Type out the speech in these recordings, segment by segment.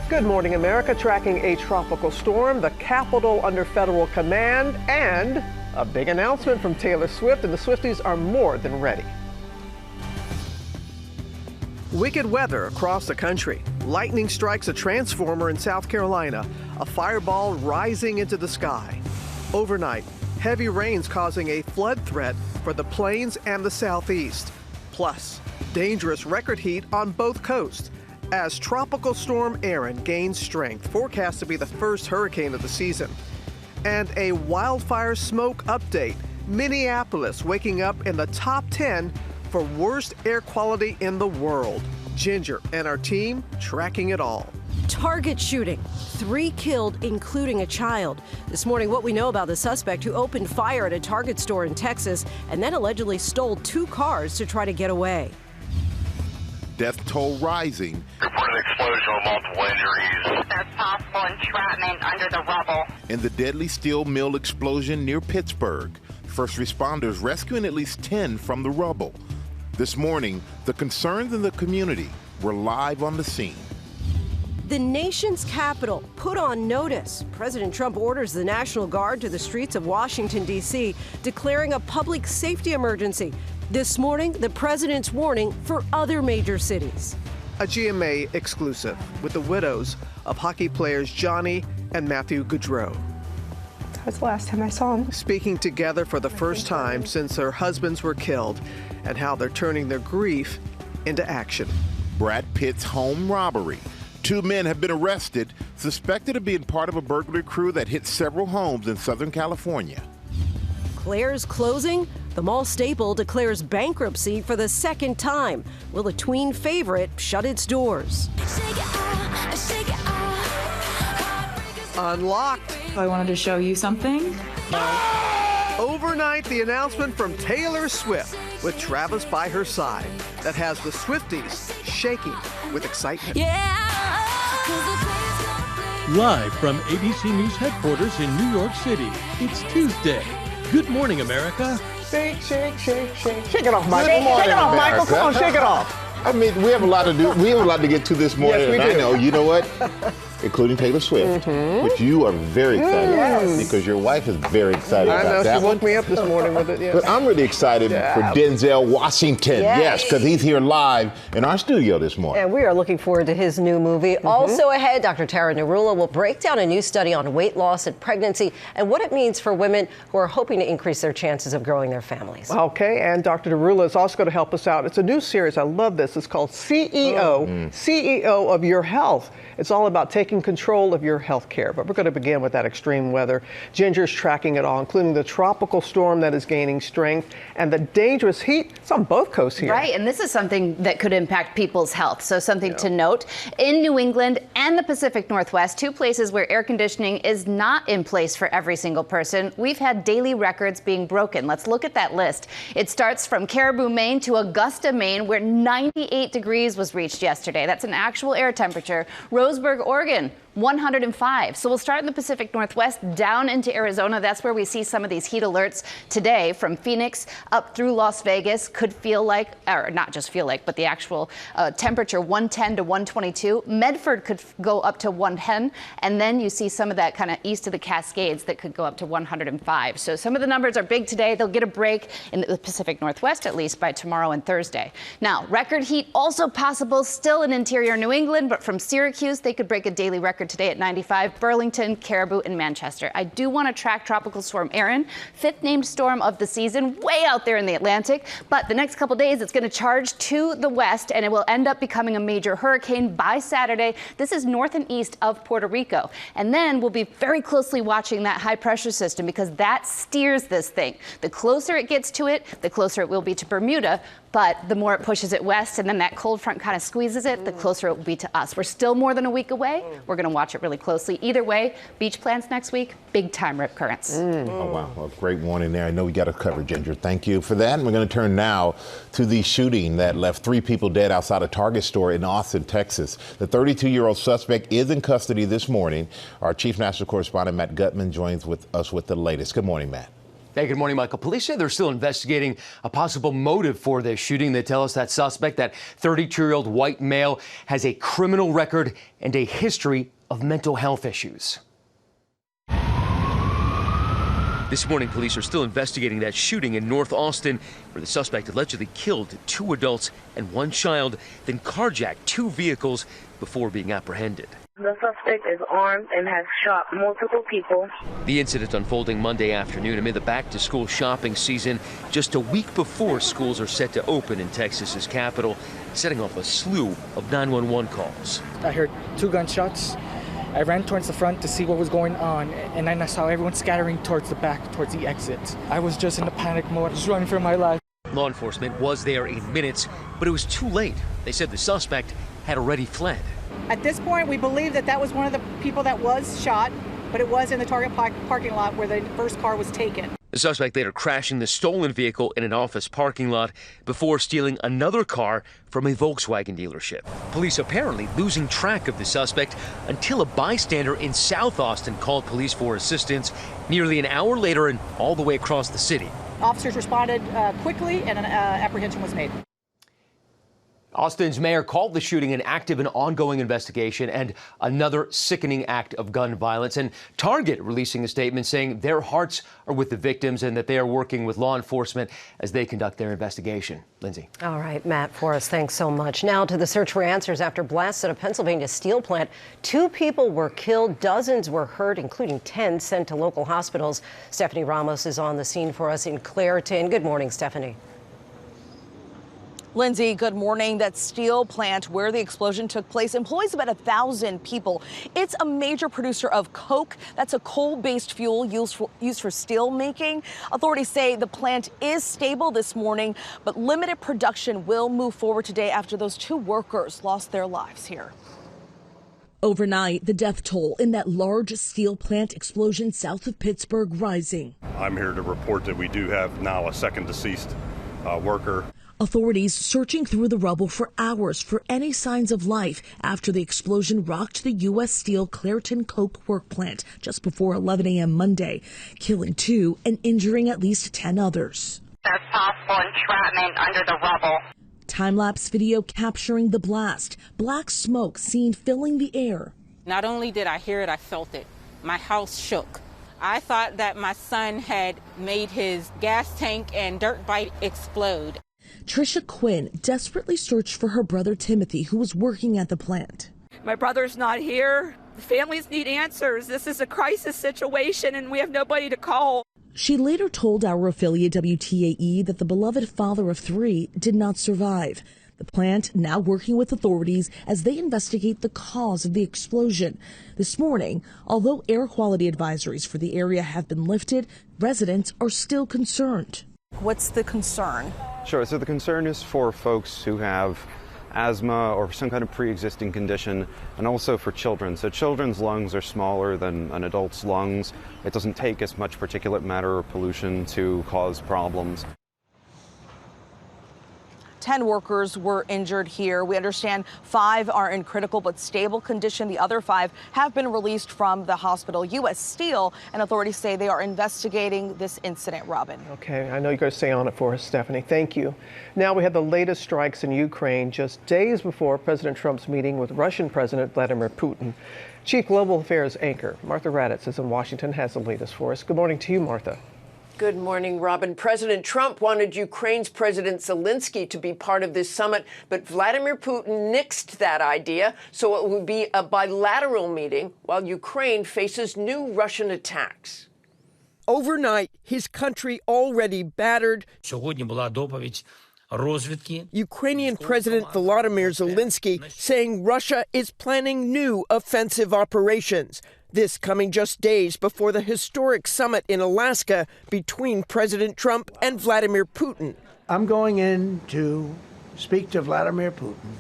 Good morning, America. Tracking a tropical storm, the capital under federal command, and a big announcement from Taylor Swift, and the Swifties are more than ready. Wicked weather across the country. Lightning strikes a transformer in South Carolina, a fireball rising into the sky. Overnight, heavy rains causing a flood threat for the plains and the southeast. Plus, dangerous record heat on both coasts as Tropical Storm Erin gains strength, forecast to be the first hurricane of the season. And a wildfire smoke update. Minneapolis waking up in the top 10 for worst air quality in the world. Ginger and our team tracking it all. Target shooting, 3 killed, including a child. This morning, what we know about the suspect who opened fire at a Target store in Texas and then allegedly stole 2 cars to try to get away. Death toll rising. Reported explosion with multiple injuries. There's possible entrapment under the rubble. In the deadly steel mill explosion near Pittsburgh, first responders rescuing at least 10 from the rubble. This morning, the concerns in the community were live on the scene. The nation's capital put on notice. President Trump orders the National Guard to the streets of Washington, D.C., declaring a public safety emergency. This morning, the president's warning for other major cities. A GMA exclusive with the widows of hockey players Johnny and Matthew Gaudreau. That was the last time I saw him. Speaking together for the first time since their husbands were killed and how they're turning their grief into action. Brad Pitt's home robbery. 2 men have been arrested, suspected of being part of a burglary crew that hit several homes in Southern California. Claire's closing. The mall staple declares bankruptcy for the second time. Will a tween favorite shut its doors? Unlocked. I wanted to show you something. Overnight, the announcement from Taylor Swift with Travis by her side that has the Swifties shaking with excitement. Live from ABC News headquarters in New York City, it's Tuesday. Good morning, America. Shake, shake, shake, shake. Shake it off, Michael. Shake it off, Michael. Come on, shake it off. I mean, we have a lot to do. We have a lot to get to this morning. Yes, we and do. I know, you know what? Including Taylor Swift, which you are very excited about because your wife is very excited I know, about that she one. woke me up this morning with it, yes. But I'm really excited for Denzel Washington, yes, because he's here live in our studio this morning. And we are looking forward to his new movie. Also ahead, Dr. Tara Narula will break down a new study on weight loss and pregnancy and what it means for women who are hoping to increase their chances of growing their families. Okay, and Dr. Narula is also going to help us out. It's a new series. I love this. It's called CEO of Your Health. It's all about taking control of your health care. But we're going to begin with that extreme weather. Ginger's tracking it all, including the tropical storm that is gaining strength and the dangerous heat. It's on both coasts here. Right, and this is something that could impact people's health. So something to note, in New England and the Pacific Northwest, 2 places where air conditioning is not in place for every single person, we've had daily records being broken. Let's look at that list. It starts from Caribou, Maine to Augusta, Maine, where 98 degrees was reached yesterday. That's an actual air temperature. Roseburg, Oregon, 105. So we'll start in the Pacific Northwest down into Arizona. That's where we see some of these heat alerts today from Phoenix up through Las Vegas. Could feel like, or not just feel like, but the actual temperature 110 to 122. Medford could go up to 110. And then you see some of that kind of east of the Cascades that could go up to 105. So some of the numbers are big today. They'll get a break in the Pacific Northwest at least by tomorrow and Thursday. Now, record heat also possible still in interior New England, but from Syracuse, they could break a daily record today at 95, Burlington, Caribou, and Manchester. I do want to track Tropical Storm Erin, 5th named storm of the season, way out there in the Atlantic. But the next couple days, it's going to charge to the west, and it will end up becoming a major hurricane by Saturday. This is north and east of Puerto Rico. And then we'll be very closely watching that high pressure system because that steers this thing. The closer it gets to it, the closer it will be to Bermuda. But the more it pushes it west and then that cold front kind of squeezes it, the closer it will be to us. We're still more than a week away. We're going to watch it really closely. Either way, beach plans next week, big time rip currents. Oh, wow. Well, great warning there. I know we got to cover, Ginger. Thank you for that. And we're going to turn now to the shooting that left 3 people dead outside a Target store in Austin, Texas. The 32-year-old suspect is in custody this morning. Our chief national correspondent, Matt Gutman, joins with us with the latest. Good morning, Matt. Hey, good morning, Michael. Police say they're still investigating a possible motive for this shooting. They tell us that suspect, that 32-year-old white male, has a criminal record and a history of mental health issues. This morning, police are still investigating that shooting in North Austin, where the suspect allegedly killed 2 adults and 1 child, then carjacked 2 vehicles before being apprehended. The suspect is armed and has shot multiple people. The incident unfolding Monday afternoon amid the back-to-school shopping season, just a week before schools are set to open in Texas's capital, setting off a slew of 911 calls. I heard 2 gunshots. I ran towards the front to see what was going on, and then I saw everyone scattering towards the back, towards the exit. I was just in a panic mode, just running for my life. Law enforcement was there in minutes, but it was too late. They said the suspect had already fled. At this point, we believe that was one of the people that was shot, but it was in the Target parking lot where the first car was taken. The suspect later crashing the stolen vehicle in an office parking lot before stealing another car from a Volkswagen dealership. Police apparently losing track of the suspect until a bystander in South Austin called police for assistance nearly an hour later and all the way across the city. Officers responded quickly and an apprehension was made. Austin's mayor called the shooting an active and ongoing investigation and another sickening act of gun violence. And Target releasing a statement saying their hearts are with the victims and that they are working with law enforcement as they conduct their investigation. Lindsay. All right, Matt Forrest, thanks so much. Now to the search for answers after blasts at a Pennsylvania steel plant. 2 people were killed, dozens were hurt, including 10 sent to local hospitals. Stephanie Ramos is on the scene for us in Clairton. Good morning, Stephanie. Lindsay, good morning. That steel plant where the explosion took place employs about 1,000 people. It's a major producer of coke. That's a coal-based fuel used for steel making. Authorities say the plant is stable this morning, but limited production will move forward today after those 2 workers lost their lives here. Overnight, the death toll in that large steel plant explosion south of Pittsburgh rising. I'm here to report that we do have now a second deceased worker. Authorities searching through the rubble for hours for any signs of life after the explosion rocked the U.S. Steel Clairton coke work plant just before 11 a.m. Monday, killing 2 and injuring at least 10 others. There's possible entrapment under the rubble. Time-lapse video capturing the blast. Black smoke seen filling the air. Not only did I hear it, I felt it. My house shook. I thought that my son had made his gas tank and dirt bike explode. Tricia Quinn desperately searched for her brother Timothy, who was working at the plant. My brother's not here. The families need answers. This is a crisis situation and we have nobody to call. She later told our affiliate WTAE that the beloved father of 3 did not survive. The plant now working with authorities as they investigate the cause of the explosion. This morning, although air quality advisories for the area have been lifted, residents are still concerned. What's the concern? Sure. So the concern is for folks who have asthma or some kind of pre-existing condition, and also for children. So children's lungs are smaller than an adult's lungs. It doesn't take as much particulate matter or pollution to cause problems. 10 workers were injured here. We understand 5 are in critical but stable condition. The other 5 have been released from the hospital. U.S. Steel and authorities say they are investigating this incident. Robin. Okay, I know you're going to stay on it for us, Stephanie. Thank you. Now we have the latest strikes in Ukraine just days before President Trump's meeting with Russian President Vladimir Putin. Chief Global Affairs anchor Martha Raddatz is in Washington, has the latest for us. Good morning to you, Martha. Good morning, Robin. President Trump wanted Ukraine's President Zelensky to be part of this summit, but Vladimir Putin nixed that idea, so it would be a bilateral meeting while Ukraine faces new Russian attacks. Overnight, his country already battered. Ukrainian President Volodymyr Zelensky saying Russia is planning new offensive operations. This coming just days before the historic summit in Alaska between President Trump and Vladimir Putin. I'm going in to speak to Vladimir Putin,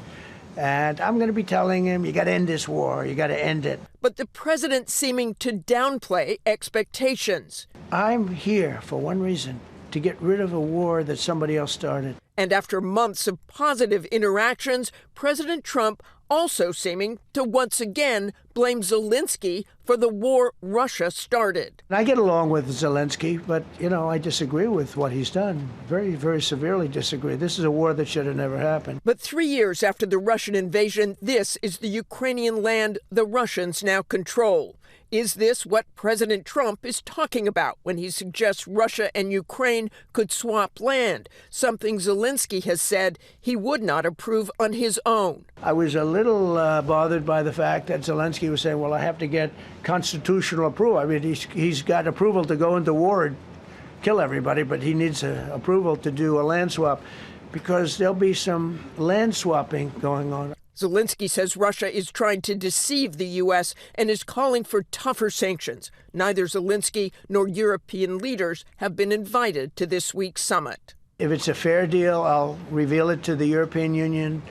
and I'm going to be telling him, you got to end this war, you got to end it. But the president seeming to downplay expectations. I'm here for one reason, to get rid of a war that somebody else started. And after months of positive interactions, President Trump also seeming to once again blame Zelensky for the war Russia started. I get along with Zelensky, but, I disagree with what he's done. Very, very severely disagree. This is a war that should have never happened. But 3 years after the Russian invasion, this is the Ukrainian land the Russians now control. Is this what President Trump is talking about when he suggests Russia and Ukraine could swap land, something Zelensky has said he would not approve on his own? I was a little bothered by the fact that Zelensky was saying, well, I have to get constitutional approval. I mean, he's got approval to go into war and kill everybody, but he needs approval to do a land swap because there'll be some land swapping going on. Zelensky says Russia is trying to deceive the U.S. and is calling for tougher sanctions. Neither Zelensky nor European leaders have been invited to this week's summit. If it's a fair deal, I'll reveal it to the European Union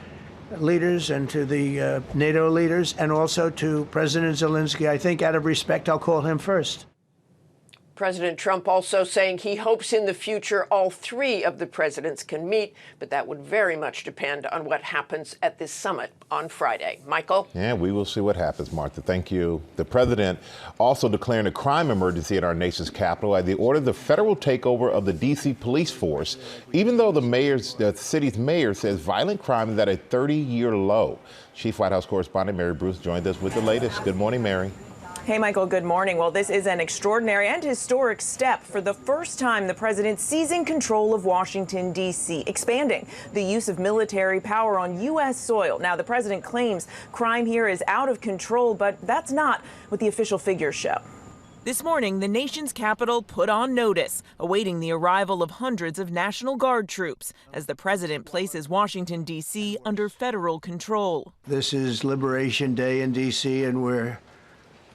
leaders and to the NATO leaders and also to President Zelensky. I think out of respect, I'll call him first. President Trump also saying he hopes in the future all three of the presidents can meet, but that would very much depend on what happens at this summit on Friday. Michael? Yeah, we will see what happens, Martha. Thank you. The president also declaring a crime emergency at our nation's capital as he ordered the federal takeover of the D.C. police force, even though the city's mayor says violent crime is at a 30-year low. Chief White House correspondent Mary Bruce joined us with the latest. Good morning, Mary. Hey, Michael, good morning. Well, this is an extraordinary and historic step. For the first time, the president seizing control of Washington, D.C., expanding the use of military power on U.S. soil. Now, the president claims crime here is out of control, but that's not what the official figures show. This morning, the nation's capital put on notice, awaiting the arrival of hundreds of National Guard troops as the president places Washington, D.C. under federal control. This is Liberation Day in D.C., and we're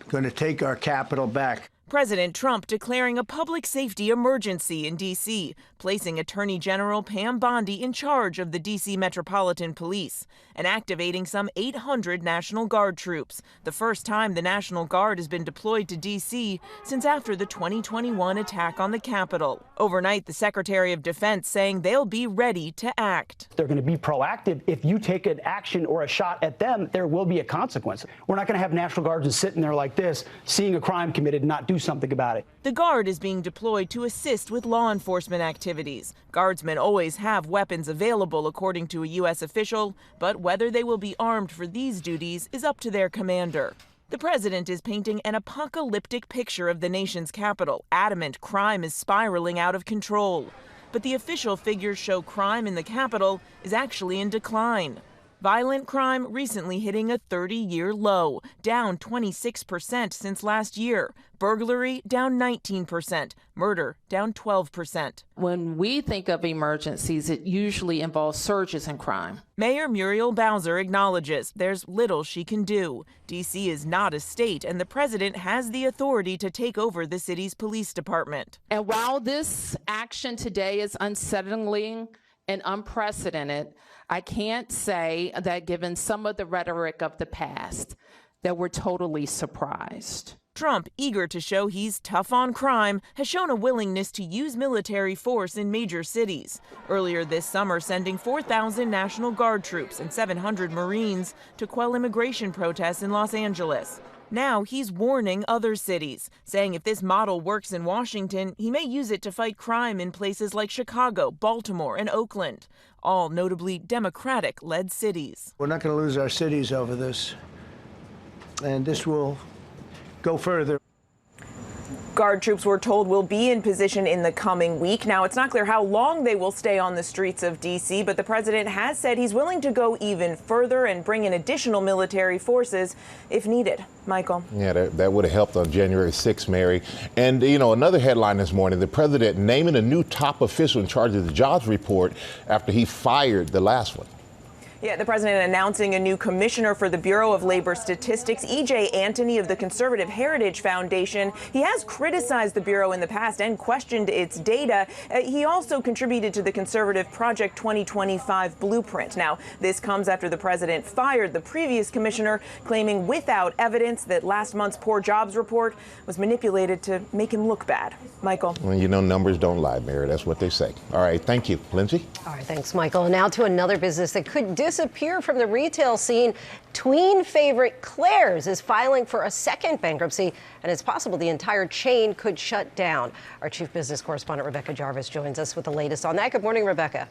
going to take our capital back. President Trump declaring a public safety emergency in D.C., placing Attorney General Pam Bondi in charge of the D.C. Metropolitan Police, and activating some 800 National Guard troops, the first time the National Guard has been deployed to D.C. since after the 2021 attack on the Capitol. Overnight, the Secretary of Defense saying they'll be ready to act. They're going to be proactive. If you take an action or a shot at them, there will be a consequence. We're not going to have National Guards sitting there like this, seeing a crime committed and not do something about it. The Guard is being deployed to assist with law enforcement activities. Guardsmen always have weapons available, according to a U.S. official, but whether they will be armed for these duties is up to their commander. The president is painting an apocalyptic picture of the nation's capital, adamant crime is spiraling out of control. But the official figures show crime in the capital is actually in decline. Violent crime recently hitting a 30-year low, down 26% since last year. Burglary down 19%. Murder down 12%. When we think of emergencies, it usually involves surges in crime. Mayor Muriel Bowser acknowledges there's little she can do. D.C. is not a state, and the president has the authority to take over the city's police department. And while this action today is unsettling and unprecedented, I can't say that given some of the rhetoric of the past, that we're totally surprised. Trump, eager to show he's tough on crime, has shown a willingness to use military force in major cities. Earlier this summer, sending 4,000 National Guard troops and 700 Marines to quell immigration protests in Los Angeles. Now he's warning other cities, saying if this model works in Washington, he may use it to fight crime in places like Chicago, Baltimore, and Oakland, all notably Democratic-led cities. We're not going to lose our cities over this, and this will go further. Guard troops, we're told, will be in position in the coming week. Now, it's not clear how long they will stay on the streets of D.C., but the president has said he's willing to go even further and bring in additional military forces if needed. Michael. Yeah, that would have helped on January 6th, Mary. And, another headline this morning, the president naming a new top official in charge of the jobs report after he fired the last one. Yeah, the president announcing a new commissioner for the Bureau of Labor Statistics, E.J. Antony of the Conservative Heritage Foundation. He has criticized the Bureau in the past and questioned its data. He also contributed to the conservative Project 2025 blueprint. Now, this comes after the president fired the previous commissioner, claiming without evidence that last month's poor jobs report was manipulated to make him look bad. Michael. Well, numbers don't lie, Mary. That's what they say. All right. Thank you. Lindsay? All right. Thanks, Michael. Now to another business that could disappear from the retail scene. Tween favorite Claire's is filing for a second bankruptcy, and it's possible the entire chain could shut down. Our chief business correspondent, Rebecca Jarvis, joins us with the latest on that. Good morning, Rebecca.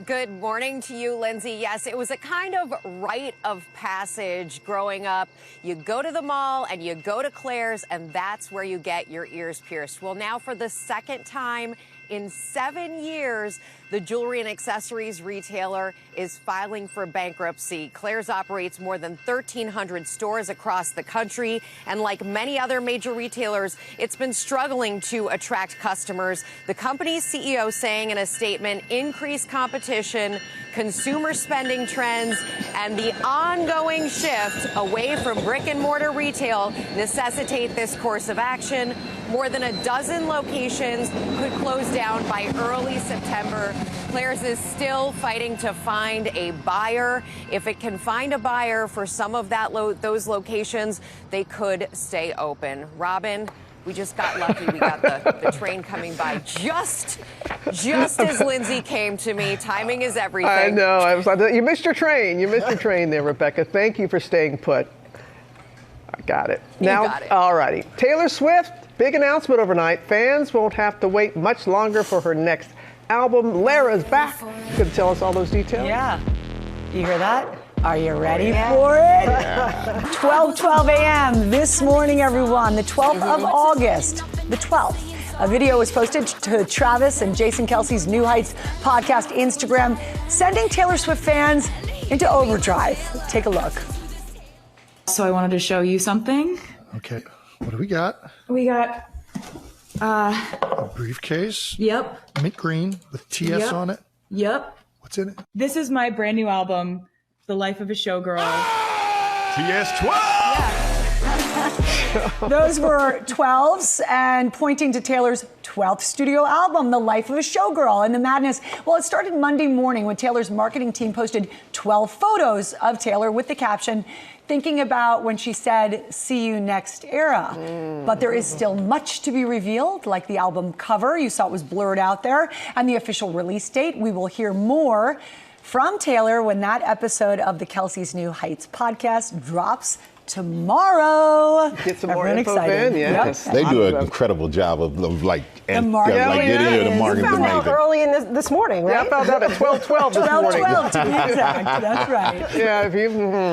Good morning to you, Lindsay. Yes, it was a kind of rite of passage growing up. You go to the mall and you go to Claire's, and that's where you get your ears pierced. Well, now for the second time in 7 years, the jewelry and accessories retailer is filing for bankruptcy. Claire's operates more than 1,300 stores across the country, and like many other major retailers, it's been struggling to attract customers. The company's CEO saying in a statement, increased competition, consumer spending trends, and the ongoing shift away from brick and mortar retail necessitate this course of action. More than a dozen locations could close down by early September. Claire's is still fighting to find a buyer. If it can find a buyer for some of those locations, they could stay open. Robin, we just got lucky. We got the train coming by just as Lindsay came to me. Timing is everything. I know. I was like, you missed your train. You missed your train there, Rebecca. Thank you for staying put. I got it. Now, you got it. All righty. Taylor Swift, big announcement overnight. Fans won't have to wait much longer for her next album. Lara's back. You can tell us all those details? Yeah. You hear that? Are you ready for it? 12:12 a.m. this morning, everyone. The 12th of August. The 12th. A video was posted to Travis and Jason Kelce's New Heights podcast Instagram, sending Taylor Swift fans into overdrive. Take a look. So I wanted to show you something. Okay. What do we got? We got a briefcase. Yep. Mint green with TS on it. Yep. What's in it? This is my brand new album, The Life of a Showgirl. TS12! Those were 12s and pointing to Taylor's 12th studio album, The Life of a Showgirl. And the madness, well, it started Monday morning when Taylor's marketing team posted 12 photos of Taylor with the caption, thinking about when she said, "See you next era." But there is still much to be revealed, like the album cover. You saw it was blurred out there, and the official release date. We will hear more from Taylor when that episode of the Kelsey's New Heights podcast drops tomorrow. Get some Everyone more info excited. then, yes. They do an incredible job of getting into the marketing. You found out early in this morning, right? Yeah, I found out at 12:12 this morning. 12:12 to be exact. That's right. Yeah, if you.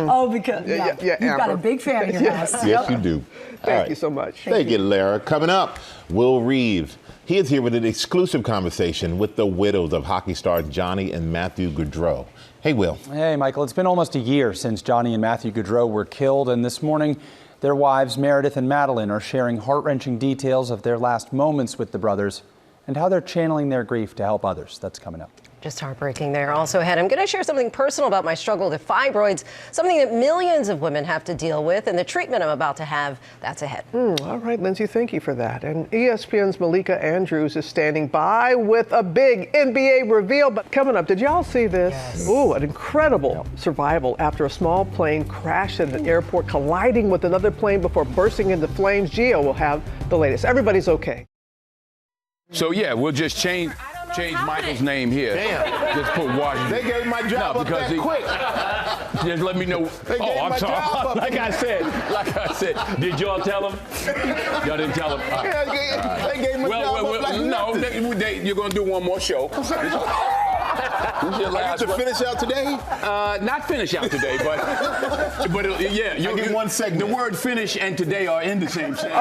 Oh, because you've got a big fan in your house. Yes, you do. Thank you so much. Thank you, Lara. Coming up, Will Reeves. He is here with an exclusive conversation with the widows of hockey stars Johnny and Matthew Gaudreau. Hey, Will. Hey, Michael. It's been almost a year since Johnny and Matthew Gaudreau were killed, and this morning their wives, Meredith and Madeline, are sharing heart-wrenching details of their last moments with the brothers and how they're channeling their grief to help others. That's coming up. Just heartbreaking there. Also ahead, I'm going to share something personal about my struggle with fibroids, something that millions of women have to deal with, and the treatment I'm about to have. That's ahead. All right, Lindsay, thank you for that. And ESPN's Malika Andrews is standing by with a big NBA reveal. But coming up, did y'all see this? Yes. Ooh, an incredible survival after a small plane crashed at an airport, colliding with another plane before bursting into flames. Gio will have the latest. Everybody's okay. So, yeah, we'll just change Michael's name here. Damn. Just put Washington. They gave my job up that quick. Just let me know. I'm sorry. Like I said, did y'all tell him? Y'all didn't tell him? Yeah, they gave my job up like nothing. You're going to do one more show. I get to finish out today? Not finish out today, but yeah. You get one segment. The word finish and today are in the same sentence.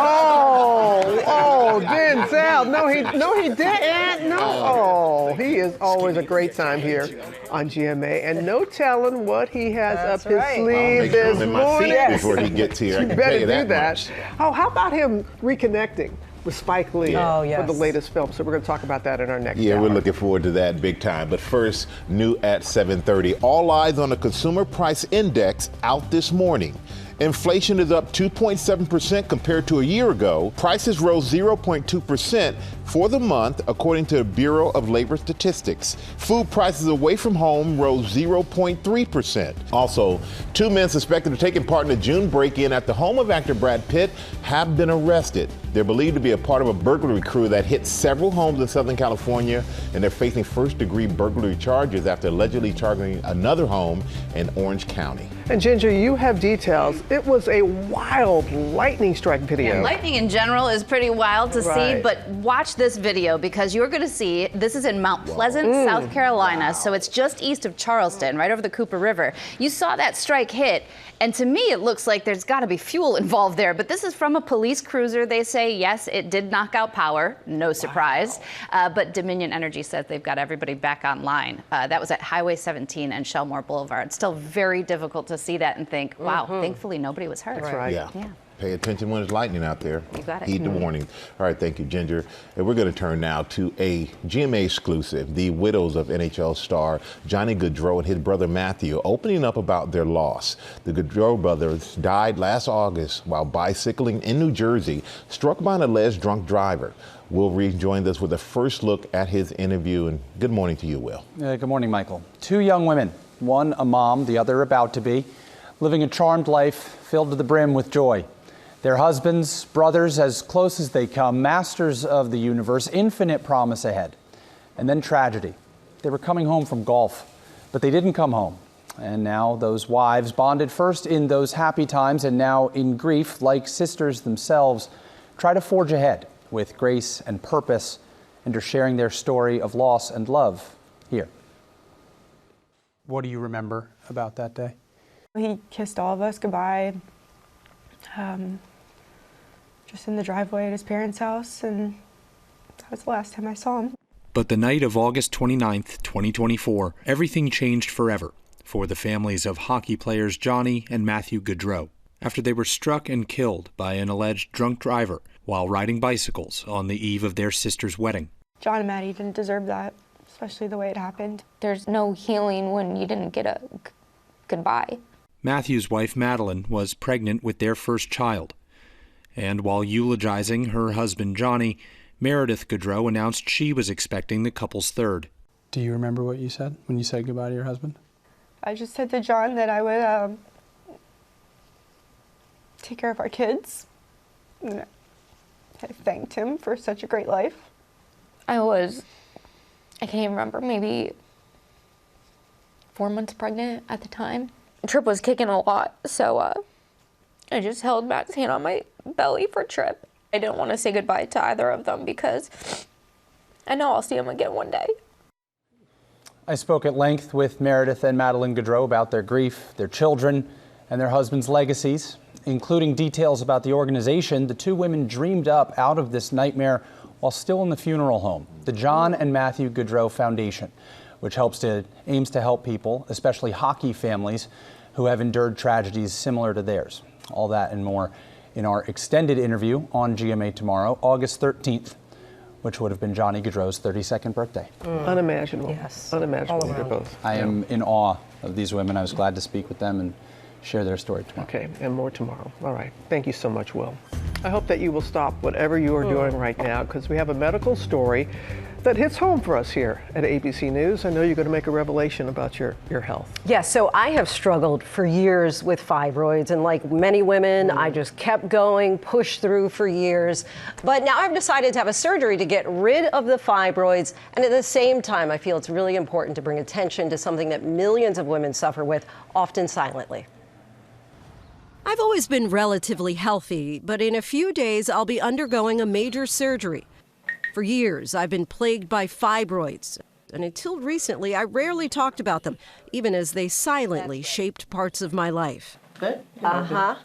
Denzel. No, he didn't. No. Oh, he is always a great time here on GMA, and no telling what he has up his sleeve this morning. Before he gets here, you better do that. Oh, how about him reconnecting with Spike Lee for the latest film? So we're going to talk about that in our next hour. We're looking forward to that big time. But first, new at 7:30. All eyes on the Consumer Price Index out this morning. Inflation is up 2.7% compared to a year ago. Prices rose 0.2% for the month, according to the Bureau of Labor Statistics. Food prices away from home rose 0.3%. Also, 2 men suspected of taking part in a June break-in at the home of actor Brad Pitt have been arrested. They're believed to be a part of a burglary crew that hit several homes in Southern California, and they're facing first-degree burglary charges after allegedly targeting another home in Orange County. And Ginger, you have details. It was a wild lightning strike video. Yeah, lightning in general is pretty wild to see, Right. but watch this video because you're going to see, this is in Mount Pleasant, South Carolina, so it's just east of Charleston, right over the Cooper River. You saw that strike hit, and to me it looks like there's got to be fuel involved there, but this is from a police cruiser. They say, yes, it did knock out power, no surprise, but Dominion Energy says they've got everybody back online. That was at Highway 17 and Shellmore Boulevard. Still very difficult to see that and think, wow, thankfully nobody was hurt. That's right. Yeah. Pay attention when it's lightning out there. You got it. Heed the warning. All right, thank you, Ginger. And we're going to turn now to a GMA exclusive. The widows of NHL star Johnny Gaudreau and his brother Matthew opening up about their loss. The Gaudreau brothers died last August while bicycling in New Jersey, struck by an alleged drunk driver. Will Reed joined us with a first look at his interview. And good morning to you, Will. Good morning, Michael. 2 young women, one a mom, the other about to be, living a charmed life filled to the brim with joy. Their husbands, brothers, as close as they come, masters of the universe, infinite promise ahead. And then tragedy. They were coming home from golf, but they didn't come home. And now those wives, bonded first in those happy times and now in grief, like sisters themselves, try to forge ahead with grace and purpose, and are sharing their story of loss and love here. What do you remember about that day? He kissed all of us goodbye, just in the driveway at his parents' house, and that was the last time I saw him. But the night of August 29th, 2024, everything changed forever for the families of hockey players Johnny and Matthew Gaudreau after they were struck and killed by an alleged drunk driver while riding bicycles on the eve of their sister's wedding. John and Maddie didn't deserve that, especially the way it happened. There's no healing when you didn't get a goodbye. Matthew's wife, Madeline, was pregnant with their first child. And while eulogizing her husband, Johnny, Meredith Gaudreau announced she was expecting the couple's third. Do you remember what you said when you said goodbye to your husband? I just said to John that I would take care of our kids. And I thanked him for such a great life. I can't even remember, maybe 4 months pregnant at the time. Trip was kicking a lot, so I just held Matt's hand on my belly for Trip. I didn't want to say goodbye to either of them because I know I'll see them again one day. I spoke at length with Meredith and Madeline Gaudreau about their grief, their children, and their husbands' legacies, including details about the organization the two women dreamed up out of this nightmare while still in the funeral home, the John and Matthew Gaudreau Foundation, which aims to help people, especially hockey families, who have endured tragedies similar to theirs. All that and more in our extended interview on GMA tomorrow, August 13th, which would have been Johnny Gaudreau's 32nd birthday. Unimaginable. Yes. Unimaginable for both. I am in awe of these women. I was glad to speak with them and share their story tomorrow. Okay, and more tomorrow. All right. Thank you so much, Will. I hope that you will stop whatever you are doing right now, because we have a medical story that hits home for us here at ABC News. I know you're going to make a revelation about your health. Yes, so I have struggled for years with fibroids, and like many women, I just kept going, pushed through for years. But now I've decided to have a surgery to get rid of the fibroids, and at the same time, I feel it's really important to bring attention to something that millions of women suffer with, often silently. I've always been relatively healthy, but in a few days, I'll be undergoing a major surgery. For years, I've been plagued by fibroids, and until recently, I rarely talked about them, even as they silently shaped parts of my life. Fibroids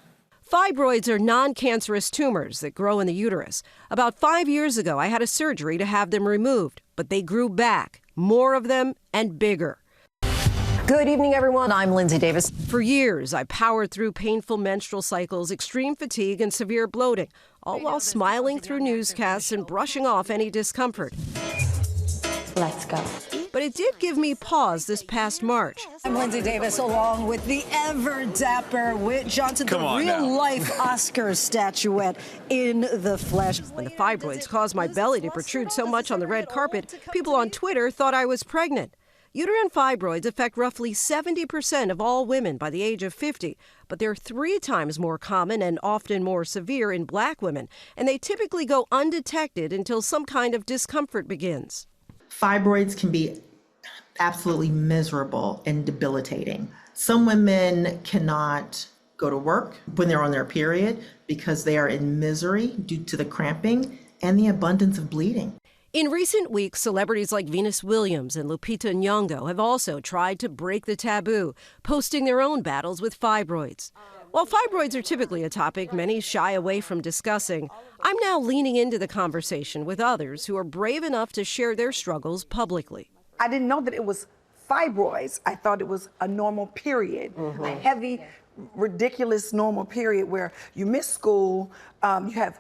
are non-cancerous tumors that grow in the uterus. About 5 years ago, I had a surgery to have them removed, but they grew back, more of them and bigger. Good evening, everyone. I'm Linsey Davis. For years, I powered through painful menstrual cycles, extreme fatigue, and severe bloating, all while smiling through newscasts and brushing off any discomfort. Let's go. but it did give me pause this past March. I'm Linsey Davis, along with the ever-dapper Whit Johnson, the real-life Oscar statuette in the flesh. When the fibroids caused my belly to protrude so much on the red carpet, people on Twitter thought I was pregnant. Uterine fibroids affect roughly 70% of all women by the age of 50, but they're 3 times more common and often more severe in black women, and they typically go undetected until some kind of discomfort begins. Fibroids can be absolutely miserable and debilitating. Some women cannot go to work when they're on their period because they are in misery due to the cramping and the abundance of bleeding. In recent weeks, celebrities like Venus Williams and Lupita Nyong'o have also tried to break the taboo, posting their own battles with fibroids. While fibroids are typically a topic many shy away from discussing, I'm now leaning into the conversation with others who are brave enough to share their struggles publicly. I didn't know that it was fibroids. I thought it was a normal period, a heavy, ridiculous normal period where you miss school, you have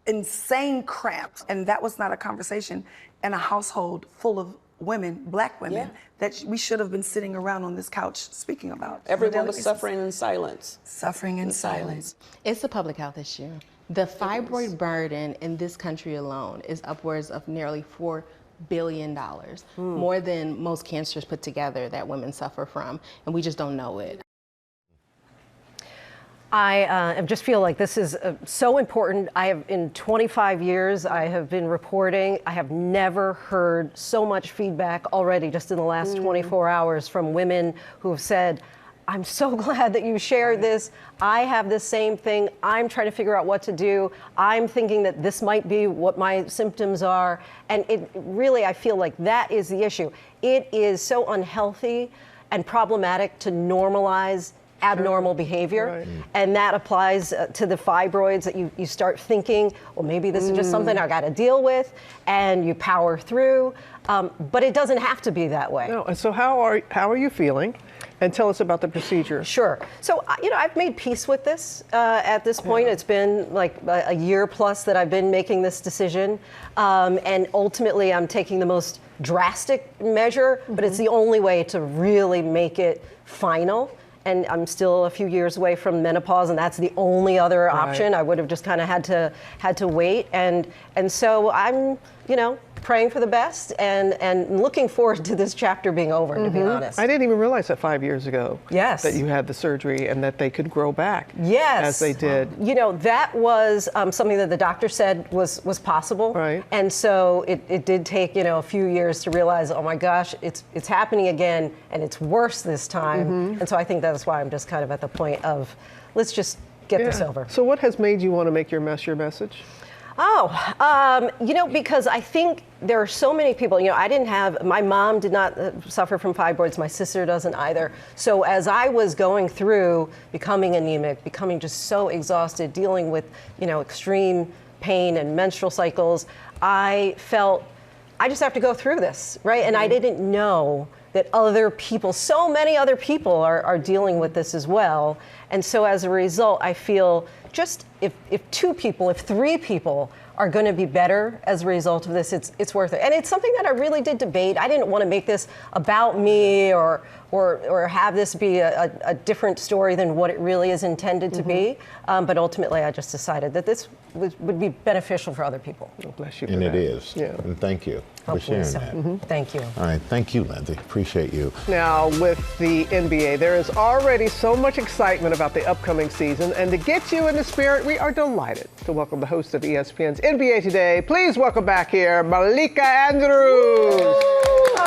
insane cramps, and that was not a conversation in a household full of women, black women, that we should have been sitting around on this couch speaking about. Everyone was suffering in silence. Suffering in silence. It's a public health issue. The fibroid burden in this country alone is upwards of nearly $4 billion, more than most cancers put together that women suffer from, and we just don't know it. I just feel like this is so important. In 25 years, I have been reporting. I have never heard so much feedback already just in the last 24 hours from women who have said, I'm so glad that you shared this. I have the same thing. I'm trying to figure out what to do. I'm thinking that this might be what my symptoms are. And it really, I feel like that is the issue. It is so unhealthy and problematic to normalize abnormal behavior, and that applies to the fibroids, that you start thinking, well, maybe this is just something I got to deal with, and you power through, but it doesn't have to be that way. No, and so how are you feeling? And tell us about the procedure. Sure. So, I've made peace with this at this point. It's been like a year plus that I've been making this decision, and ultimately I'm taking the most drastic measure, but it's the only way to really make it final. And I'm still a few years away from menopause, and that's the only other option. I would have just kind of had to wait, and so I'm, praying for the best and looking forward to this chapter being over, to be honest. I didn't even realize that 5 years ago that you had the surgery and that they could grow back as they did. That was something that the doctor said was possible. And so it did take, a few years to realize, oh my gosh, it's happening again, and it's worse this time. And so I think that's why I'm just kind of at the point of, let's just get this over. So what has made you want to make your message? Because I think there are so many people, my mom did not suffer from fibroids, my sister doesn't either. So as I was going through becoming anemic, becoming just so exhausted, dealing with, extreme pain and menstrual cycles, I felt I just have to go through this, right? And I didn't know that other people, so many other people are dealing with this as well. And so as a result, I feel just if 2 people, if 3 people are going to be better as a result of this, it's worth it. And it's something that I really did debate. I didn't want to make this about me or have this be a different story than what it really is intended to be. But ultimately, I just decided that this would be beneficial for other people. Oh, bless you. And it is. Yeah. And thank you for sharing that. Thank you. All right. Thank you, Linsey. Appreciate you. Now, with the NBA, there is already so much excitement about the upcoming season. And to get you in the spirit, we are delighted to welcome the host of ESPN's NBA Today. Please welcome back here, Malika Andrews.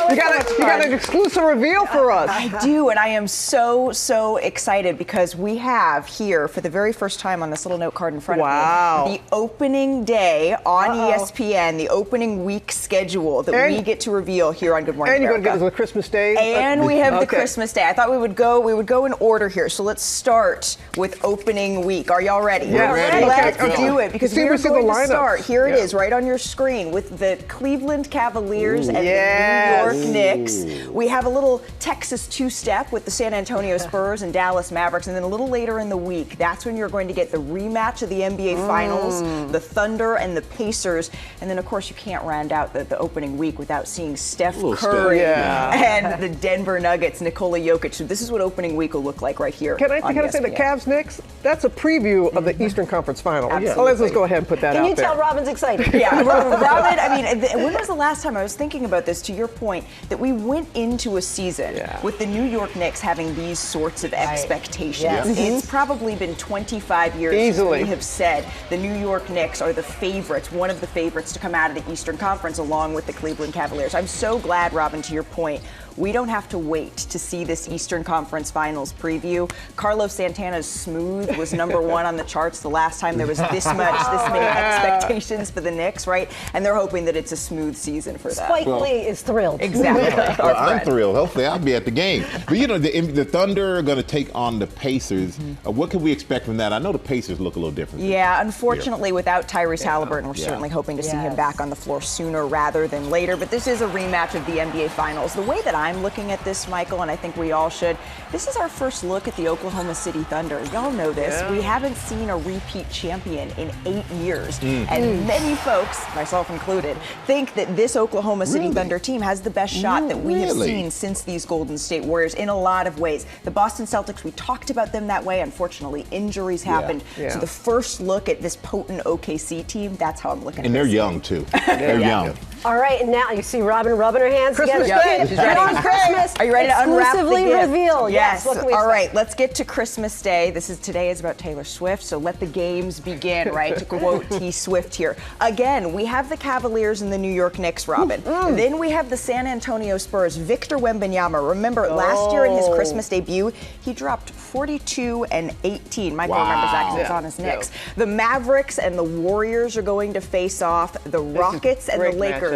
You got an exclusive reveal for us. I do, and I am so excited because we have here, for the very first time on this little note card in front of me, the opening day on ESPN, the opening week schedule that we get to reveal here on Good Morning America. And you're going to give us the Christmas Day? And we have the Christmas Day. I thought we would go in order here. So let's start with opening week. Are y'all ready? Yeah, ready. Let's do it, because we're going to start. Here it Yeah. is, right on your screen, with the Cleveland Cavaliers and the New York Knicks. We have a little Texas two-step with the San Antonio Spurs and Dallas Mavericks. And then a little later in the week, that's when you're going to get the rematch of the NBA Finals, the Thunder and the Pacers. And then, of course, you can't round out the opening week without seeing Steph Curry and the Denver Nuggets, Nikola Jokic. So this is what opening week will look like right here. Can I say the Cavs Knicks? That's a preview of the Eastern Conference Final. Let's go ahead and put that out there. Can you tell Robin's excited? Yeah, Robin, I mean, when was the last time, I was thinking about this, to your point, that we went into a season with the New York Knicks having these sorts of expectations. It's probably been 25 years since we have said the New York Knicks are the favorites, one of the favorites to come out of the Eastern Conference along with the Cleveland Cavaliers. I'm so glad, Robin, to your point, we don't have to wait to see this Eastern Conference Finals preview. Carlos Santana's Smooth was #1 on the charts the last time there was this many expectations for the Knicks, right? And they're hoping that it's a smooth season for them. Spike Lee is thrilled. Exactly. Well, I'm thrilled. Hopefully I'll be at the game. But you know, the Thunder are going to take on the Pacers. What can we expect from that? I know the Pacers look a little different. Yeah, unfortunately, without Tyrese Halliburton, we're certainly hoping to see him back on the floor sooner rather than later. But this is a rematch of the NBA Finals. The way that I'm looking at this, Michael, and I think we all should, this is our first look at the Oklahoma City Thunder. Y'all know this. We haven't seen a repeat champion in 8 years. And many folks, myself included, think that this Oklahoma City Thunder team has the best shot that we have seen since these Golden State Warriors in a lot of ways. The Boston Celtics, we talked about them that way. Unfortunately, injuries happened. So the first look at this potent OKC team, that's how I'm looking at it. And they're young, too. They're young. All right, and now you see Robin rubbing her hands Christmas together. Day. Get on Christmas. Are you ready to unwrap the Exclusively gift? reveal. Yes. What can we All expect? right, let's get to Christmas Day. Today is about Taylor Swift, so let the games begin, right? To quote T. Swift here. Again, we have the Cavaliers and the New York Knicks, Robin. Then we have the San Antonio Spurs. Victor Wembanyama. Remember, last year in his Christmas debut, he dropped 42 and 18. Michael remembers that because it's on his Knicks. The Mavericks and the Warriors are going to face off. The Rockets and the Lakers.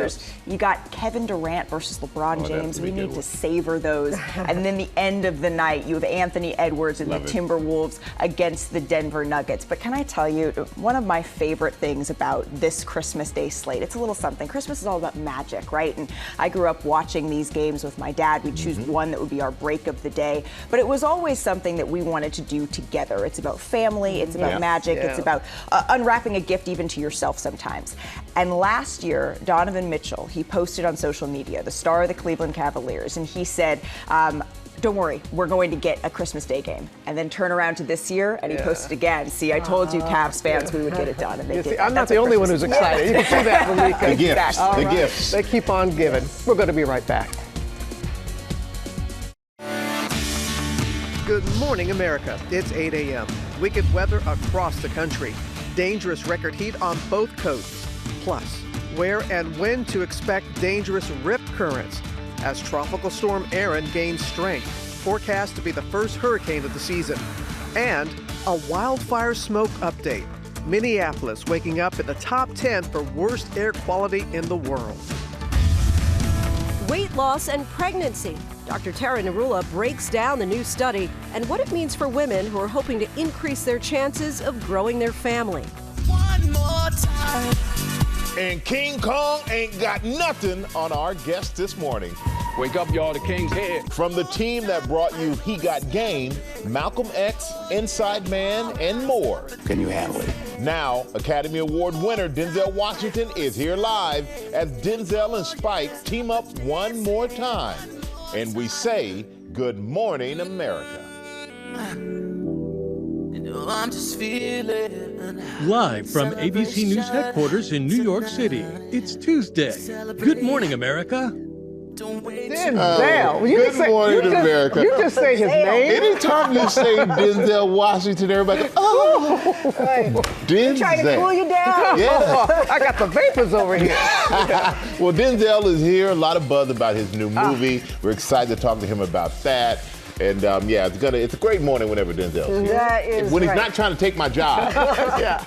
You got Kevin Durant versus LeBron James. We need to savor those. And then the end of the night, you have Anthony Edwards and the Timberwolves against the Denver Nuggets. But can I tell you, one of my favorite things about this Christmas Day slate, it's a little something. Christmas is all about magic, right? And I grew up watching these games with my dad. We'd choose one that would be our break of the day. But it was always something that we wanted to do together. It's about family. It's about magic. It's about unwrapping a gift even to yourself sometimes. And last year, Donovan Mitchell, he posted on social media, the star of the Cleveland Cavaliers, and he said, don't worry, we're going to get a Christmas Day game. And then turn around to this year, and he posted again. See, I told you, Cavs fans, we would get it done, and they did. I'm not the only one who's excited. You can see that, Malika. The gifts. The gifts. They keep on giving. We're going to be right back. Good morning, America. It's 8 a.m. Wicked weather across the country. Dangerous record heat on both coasts. Plus, where and when to expect dangerous rip currents as Tropical Storm Erin gains strength, forecast to be the first hurricane of the season. And a wildfire smoke update. Minneapolis waking up in the top 10 for worst air quality in the world. Weight loss and pregnancy. Dr. Tara Narula breaks down the new study and what it means for women who are hoping to increase their chances of growing their family. One more time. And King Kong ain't got nothing on our guest this morning. Wake up, y'all, the King's head. From the team that brought you He Got Game, Malcolm X, Inside Man, and more. Can you handle it? Now, Academy Award winner Denzel Washington is here live as Denzel and Spike team up one more time. And we say, good morning, America. I'm just feeling. Live from ABC News headquarters in New York City, it's Tuesday. Good morning, America. Denzel. Good morning, America. You just say his name. Anytime you say Denzel Washington, everybody goes, oh, Denzel. Trying to cool you down? Yeah. I got the vapors over here. Well, Denzel is here. A lot of buzz about his new movie. We're excited to talk to him about that. And it's a great morning whenever Denzel's here. That is when he's right. not trying to take my job. Yeah.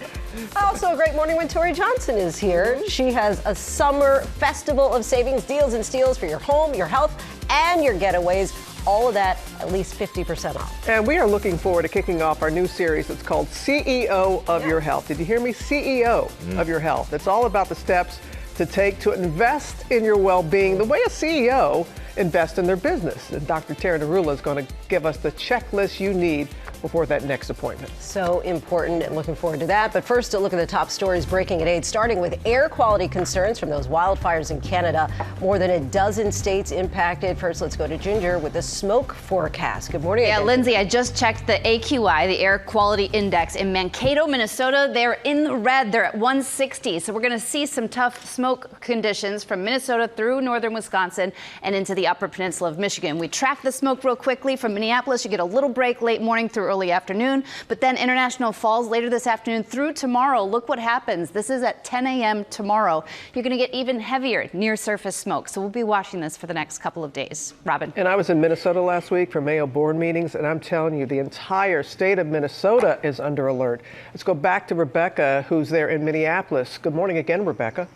Also a great morning when Tori Johnson is here. She has a summer festival of savings, deals and steals for your home, your health, and your getaways. All of that at least 50% off. And we are looking forward to kicking off our new series. It's called CEO of Your Health. Did you hear me? CEO of Your Health. It's all about the steps to take to invest in your well-being the way a CEO invests in their business. And Dr. Tara Narula is going to give us the checklist you need before that next appointment. So important, and looking forward to that. But first, a look at the top stories breaking at 8, starting with air quality concerns from those wildfires in Canada. More than a dozen states impacted. First, let's go to Ginger with the smoke forecast. Good morning. Yeah, again. Lindsay, I just checked the AQI, the Air Quality Index in Mankato, Minnesota. They're in the red. They're at 160. So we're going to see some tough smoke conditions from Minnesota through northern Wisconsin and into the upper peninsula of Michigan. We track the smoke real quickly from Minneapolis. You get a little break late morning through early afternoon, but then International Falls later this afternoon through tomorrow. Look what happens. This is at 10 a.m. tomorrow. You're going to get even heavier near surface smoke. So we'll be watching this for the next couple of days. Robin. And I was in Minnesota last week for Mayo board meetings, and I'm telling you, the entire state of Minnesota is under alert. Let's go back to Rebecca, who's there in Minneapolis. Good morning again, Rebecca.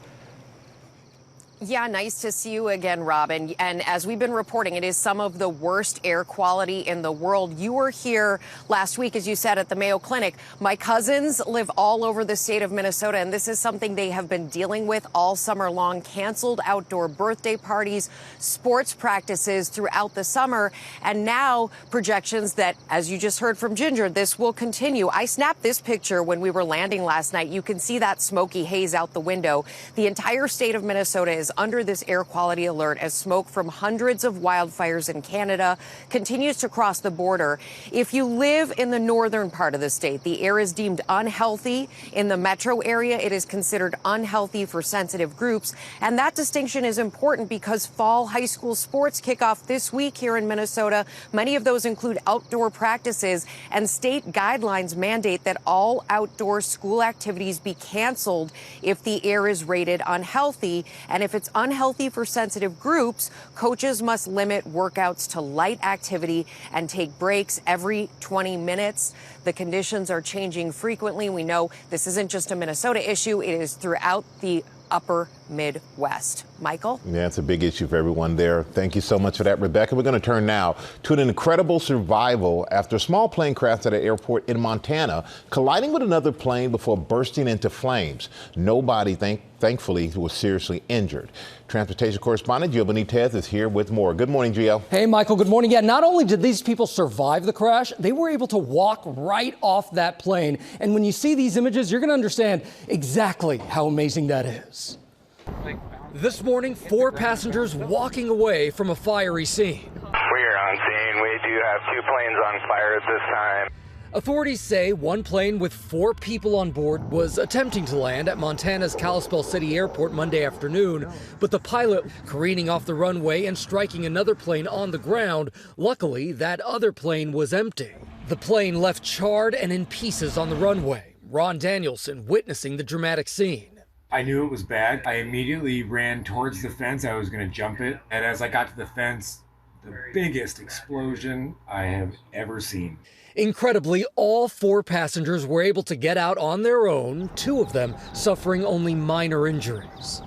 Yeah, nice to see you again, Robin. And as we've been reporting, it is some of the worst air quality in the world. You were here last week, as you said, at the Mayo Clinic. My cousins live all over the state of Minnesota, and this is something they have been dealing with all summer long. Canceled outdoor birthday parties, sports practices throughout the summer, and now projections that, as you just heard from Ginger, this will continue. I snapped this picture when we were landing last night. You can see that smoky haze out the window. The entire state of Minnesota is under this air quality alert as smoke from hundreds of wildfires in Canada continues to cross the border. If you live in the northern part of the state, the air is deemed unhealthy. In the metro area, it is considered unhealthy for sensitive groups. And that distinction is important because fall high school sports kick off this week here in Minnesota. Many of those include outdoor practices, and state guidelines mandate that all outdoor school activities be canceled if the air is rated unhealthy. And if it's unhealthy for sensitive groups, coaches must limit workouts to light activity and take breaks every 20 minutes. The conditions are changing frequently. We know this isn't just a Minnesota issue. It is throughout the upper Midwest. Michael? Yeah, it's a big issue for everyone there. Thank you so much for that, Rebecca. We're going to turn now to an incredible survival after a small plane crashed at an airport in Montana, colliding with another plane before bursting into flames. Nobody, thankfully, was seriously injured. Transportation correspondent Gio Benitez is here with more. Good morning, Gio. Hey, Michael. Good morning. Yeah, not only did these people survive the crash, they were able to walk right off that plane. And when you see these images, you're going to understand exactly how amazing that is. This morning, 4 passengers walking away from a fiery scene. We are on scene. We do have 2 planes on fire at this time. Authorities say one plane with 4 people on board was attempting to land at Montana's Kalispell City Airport Monday afternoon, but the pilot careening off the runway and striking another plane on the ground. Luckily, that other plane was empty. The plane left charred and in pieces on the runway. Ron Danielson witnessing the dramatic scene. I knew it was bad. I immediately ran towards the fence. I was going to jump it. And as I got to the fence, the biggest explosion I have ever seen. Incredibly, all 4 passengers were able to get out on their own, 2 of them suffering only minor injuries.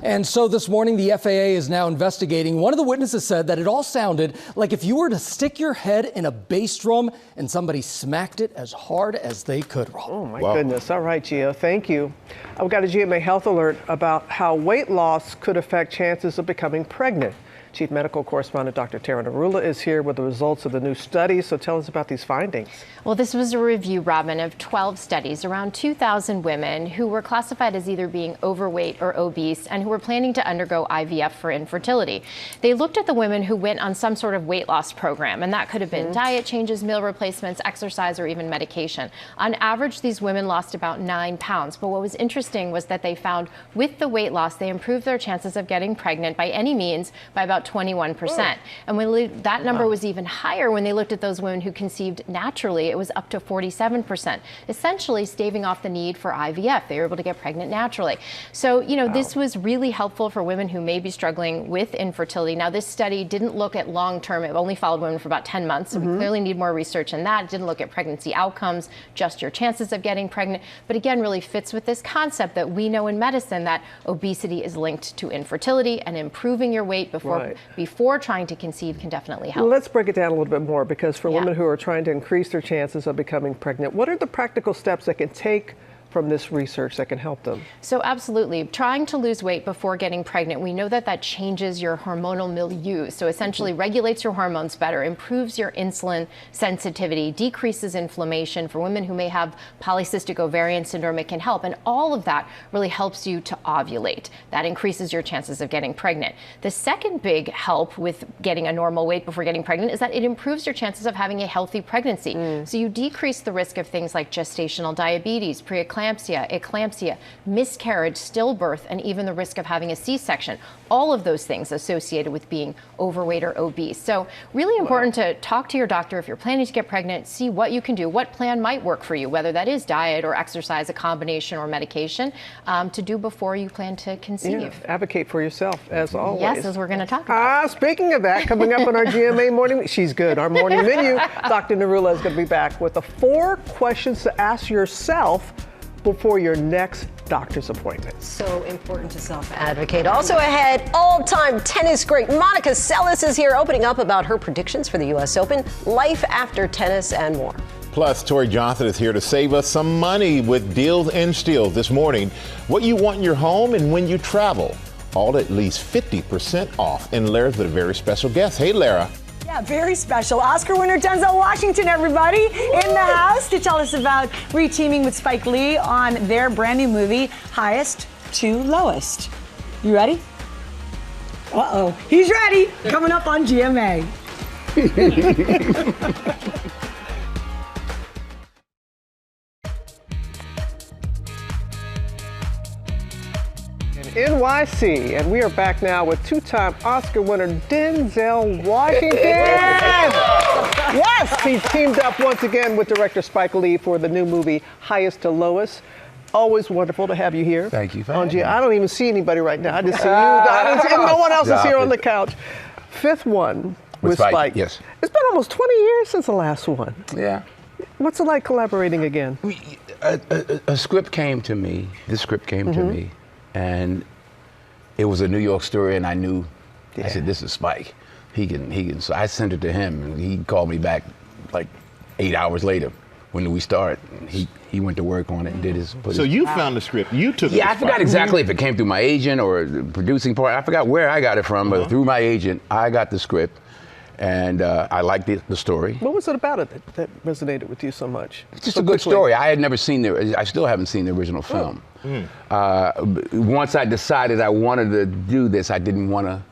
And so this morning, the FAA is now investigating. One of the witnesses said that it all sounded like if you were to stick your head in a bass drum and somebody smacked it as hard as they could. Oh, my goodness. All right, Gio. Thank you. I've got a GMA health alert about how weight loss could affect chances of becoming pregnant. Chief Medical Correspondent Dr. Tara Narula is here with the results of the new study. So tell us about these findings. Well, this was a review, Robin, of 12 studies, around 2,000 women who were classified as either being overweight or obese and who were planning to undergo IVF for infertility. They looked at the women who went on some sort of weight loss program, and that could have been diet changes, meal replacements, exercise, or even medication. On average, these women lost about 9 pounds. But what was interesting was that they found with the weight loss, they improved their chances of getting pregnant by any means by about 21%. And when that number was even higher when they looked at those women who conceived naturally, it was up to 47%, essentially staving off the need for IVF. They were able to get pregnant naturally. So, this was really helpful for women who may be struggling with infertility. Now, this study didn't look at long-term. It only followed women for about 10 months. So we clearly need more research in that. It didn't look at pregnancy outcomes, just your chances of getting pregnant. But again, really fits with this concept that we know in medicine that obesity is linked to infertility, and improving your weight before trying to conceive can definitely help. Let's break it down a little bit more, because for women who are trying to increase their chances of becoming pregnant, what are the practical steps they can take from this research that can help them? So absolutely. Trying to lose weight before getting pregnant, we know that that changes your hormonal milieu. So essentially regulates your hormones better, improves your insulin sensitivity, decreases inflammation. For women who may have polycystic ovarian syndrome, it can help. And all of that really helps you to ovulate. That increases your chances of getting pregnant. The second big help with getting a normal weight before getting pregnant is that it improves your chances of having a healthy pregnancy. So you decrease the risk of things like gestational diabetes, preeclampsia, eclampsia, miscarriage, stillbirth, and even the risk of having a C-section. All of those things associated with being overweight or obese. So really important to talk to your doctor if you're planning to get pregnant, see what you can do, what plan might work for you, whether that is diet or exercise, a combination or medication, to do before you plan to conceive. Yeah, advocate for yourself, as always. Yes, as we're going to talk about. Speaking of that, coming up on our GMA morning, she's good, our morning menu, Dr. Narula is going to be back with the 4 questions to ask yourself before your next doctor's appointment. So important to self-advocate. Also ahead, all-time tennis great Monica Seles is here opening up about her predictions for the U.S. Open, life after tennis, and more. Plus, Tori Johnson is here to save us some money with deals and steals this morning. What you want in your home and when you travel. All at least 50% off. And Lara's with a very special guest. Hey, Lara. Yeah, very special. Oscar winner Denzel Washington, everybody, in the house to tell us about re-teaming with Spike Lee on their brand new movie, Highest to Lowest. You ready? Uh-oh. He's ready. Coming up on GMA. NYC, and we are back now with 2-time Oscar winner Denzel Washington. Yes, he teamed up once again with director Spike Lee for the new movie Highest to Lowest. Always wonderful to have you here. Thank you. I don't even see anybody right now. I just see you. No one else is here on the couch. 5th one with Spike. Yes. It's been almost 20 years since the last one. Yeah. What's it like collaborating again? A script came to me. This script came to me. And it was a New York story, and I knew. I said, "This is Spike. He can." So I sent it to him, and he called me back like 8 hours later. When do we start? And he went to work on it and did his. So you found the script. You took it. Yeah, I forgot exactly if it came through my agent or the producing part. I forgot where I got it from, but through my agent, I got the script, and I liked the story. What was it about it that resonated with you so much? It's just a good story. I had never seen I still haven't seen the original film. Once I decided I wanted to do this, I didn't want to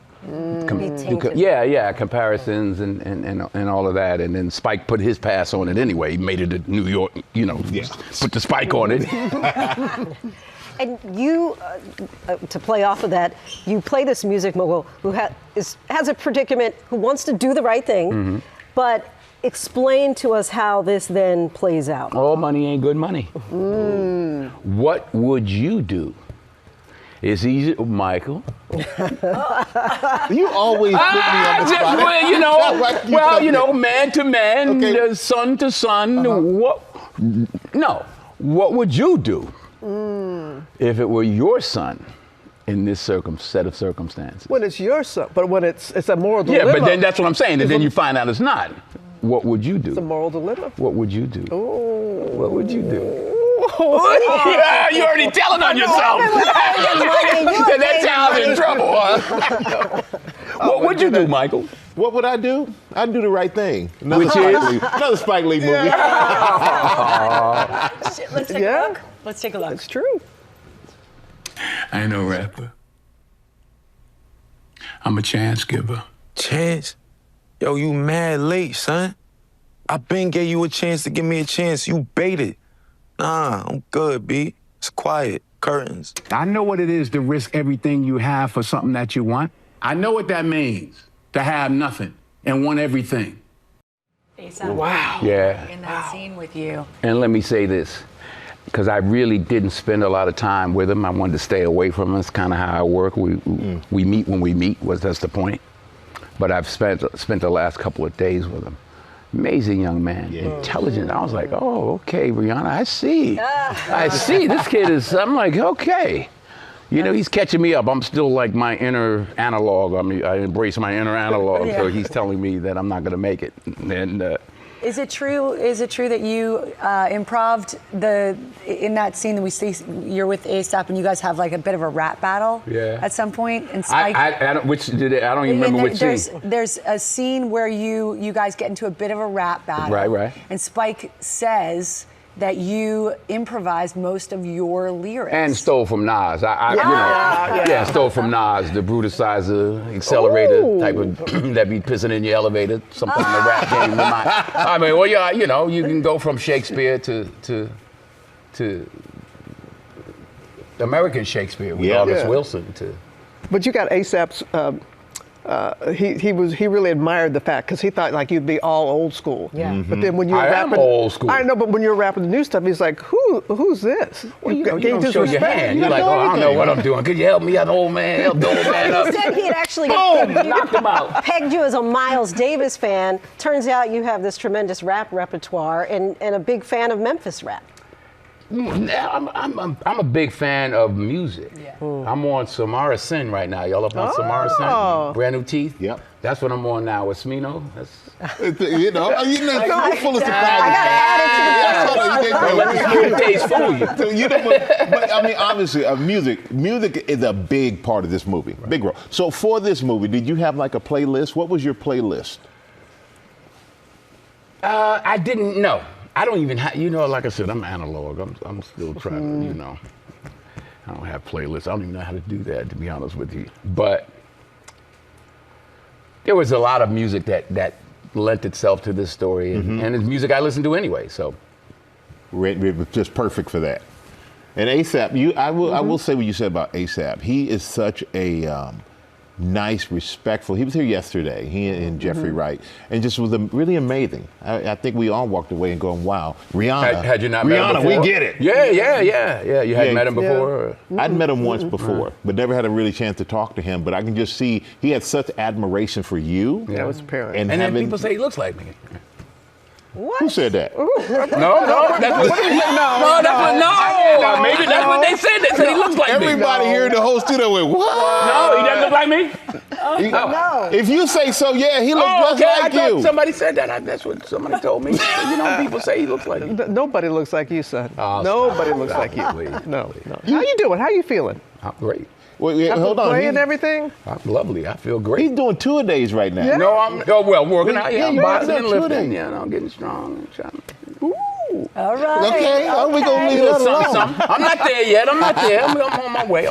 comparisons and all of that. And then Spike put his pass on it anyway. He made it a New York, put the Spike on it. And you, to play off of that, you play this music mogul who has a predicament, who wants to do the right thing, but explain to us how this then plays out. All money ain't good money. What would you do? It's easy, Michael. You always put me on the spot. Man to man, son to son. What would you do if it were your son in this set of circumstances? When it's your son, but when it's a moral dilemma. Yeah, but then that's what I'm saying. And then you find out it's not. What would you do? It's a moral dilemma. What would you do? Oh. What would you do? Yeah, you're already telling on yourself. That's how I'm in trouble. What would you do, Michael? What would I do? I'd do the right thing. Another Spike Lee movie. Let's take a look. Let's take a look. It's true. I ain't no rapper. I'm a chance giver. Chance? Yo, you mad late, son. I been gave you a chance to give me a chance. You baited. Nah, I'm good, B. It's quiet. Curtains. I know what it is to risk everything you have for something that you want. I know what that means, to have nothing and want everything. Wow. Yeah. In that scene with you. And let me say this, because I really didn't spend a lot of time with him. I wanted to stay away from him. That's kind of how I work. We meet when we meet, that's the point. But I've spent the last couple of days with him. Amazing young man, intelligent. I was like, oh, okay, Brianna, I see. I see. This kid I'm like, okay. He's catching me up. I'm still like my inner analog. I embrace my inner analog. So he's telling me that I'm not going to make it. And Is it true that you improv'd in that scene that we see you're with A$AP and you guys have like a bit of a rap battle at some point? And Spike, I don't even remember which scene. There's a scene where you guys get into a bit of a rap battle. Right. And Spike says that you improvised most of your lyrics. And stole from Nas. Stole from Nas, the brutalizer, accelerator type of that be pissing in your elevator, something in the rap game. I mean, well, yeah, you can go from Shakespeare to American Shakespeare with August Wilson to. But you got A$AP's. He really admired the fact because he thought like you'd be all old school. Yeah. But then when you were rapping, old school. I know, but when you're rapping the new stuff, he's like, who's this? Well, you don't show your hand. You're like, I don't know what I'm doing. Could you help me out, old man? Help the old man up. He said he had actually knocked him out. Pegged you as a Miles Davis fan. Turns out you have this tremendous rap repertoire and a big fan of Memphis rap. I'm a big fan of music. Yeah. I'm on Samara Sin right now. Y'all up on Samara Sin? Brand New Teeth? Yep. That's what I'm on now with Smino. You're full of surprises. But I mean, obviously, music is a big part of this movie. Right. Big role. So for this movie, did you have like a playlist? What was your playlist? I didn't know. I don't even have, like I said, I'm analog. I'm still trying to, I don't have playlists. I don't even know how to do that, to be honest with you. But there was a lot of music that lent itself to this story, and it's music I listen to anyway, so. It was just perfect for that. And A$AP, I will say what you said about A$AP. He is such a nice, respectful. He was here yesterday, he and Jeffrey Wright, and just was really amazing. I think we all walked away and going, wow, Rihanna. Had you not met him before? We get it. Yeah. You hadn't met him before? I'd met him once before, but never had a really chance to talk to him. But I can just see he had such admiration for you. Yeah, it was apparent. And then people say he looks like me. What? Who said that? No. Maybe that's what they said. They said he looks like me. Everybody here in the whole studio went, what? No, he doesn't look like me. No. If you say so, yeah, he looks just like you. Somebody said that. That's what somebody told me. People say he looks like you. Nobody looks like you, son. Nobody looks like you. No. How you doing? How you feeling? I'm great. Wait, hold on. Playing everything? I'm lovely. I feel great. He's doing two-a-days right now. Yeah. No, I'm working out. Yeah, I'm boxing and lifting. Yeah, I'm getting strong and trying. All right. Okay. We gonna leave that alone. I'm not there yet. I'm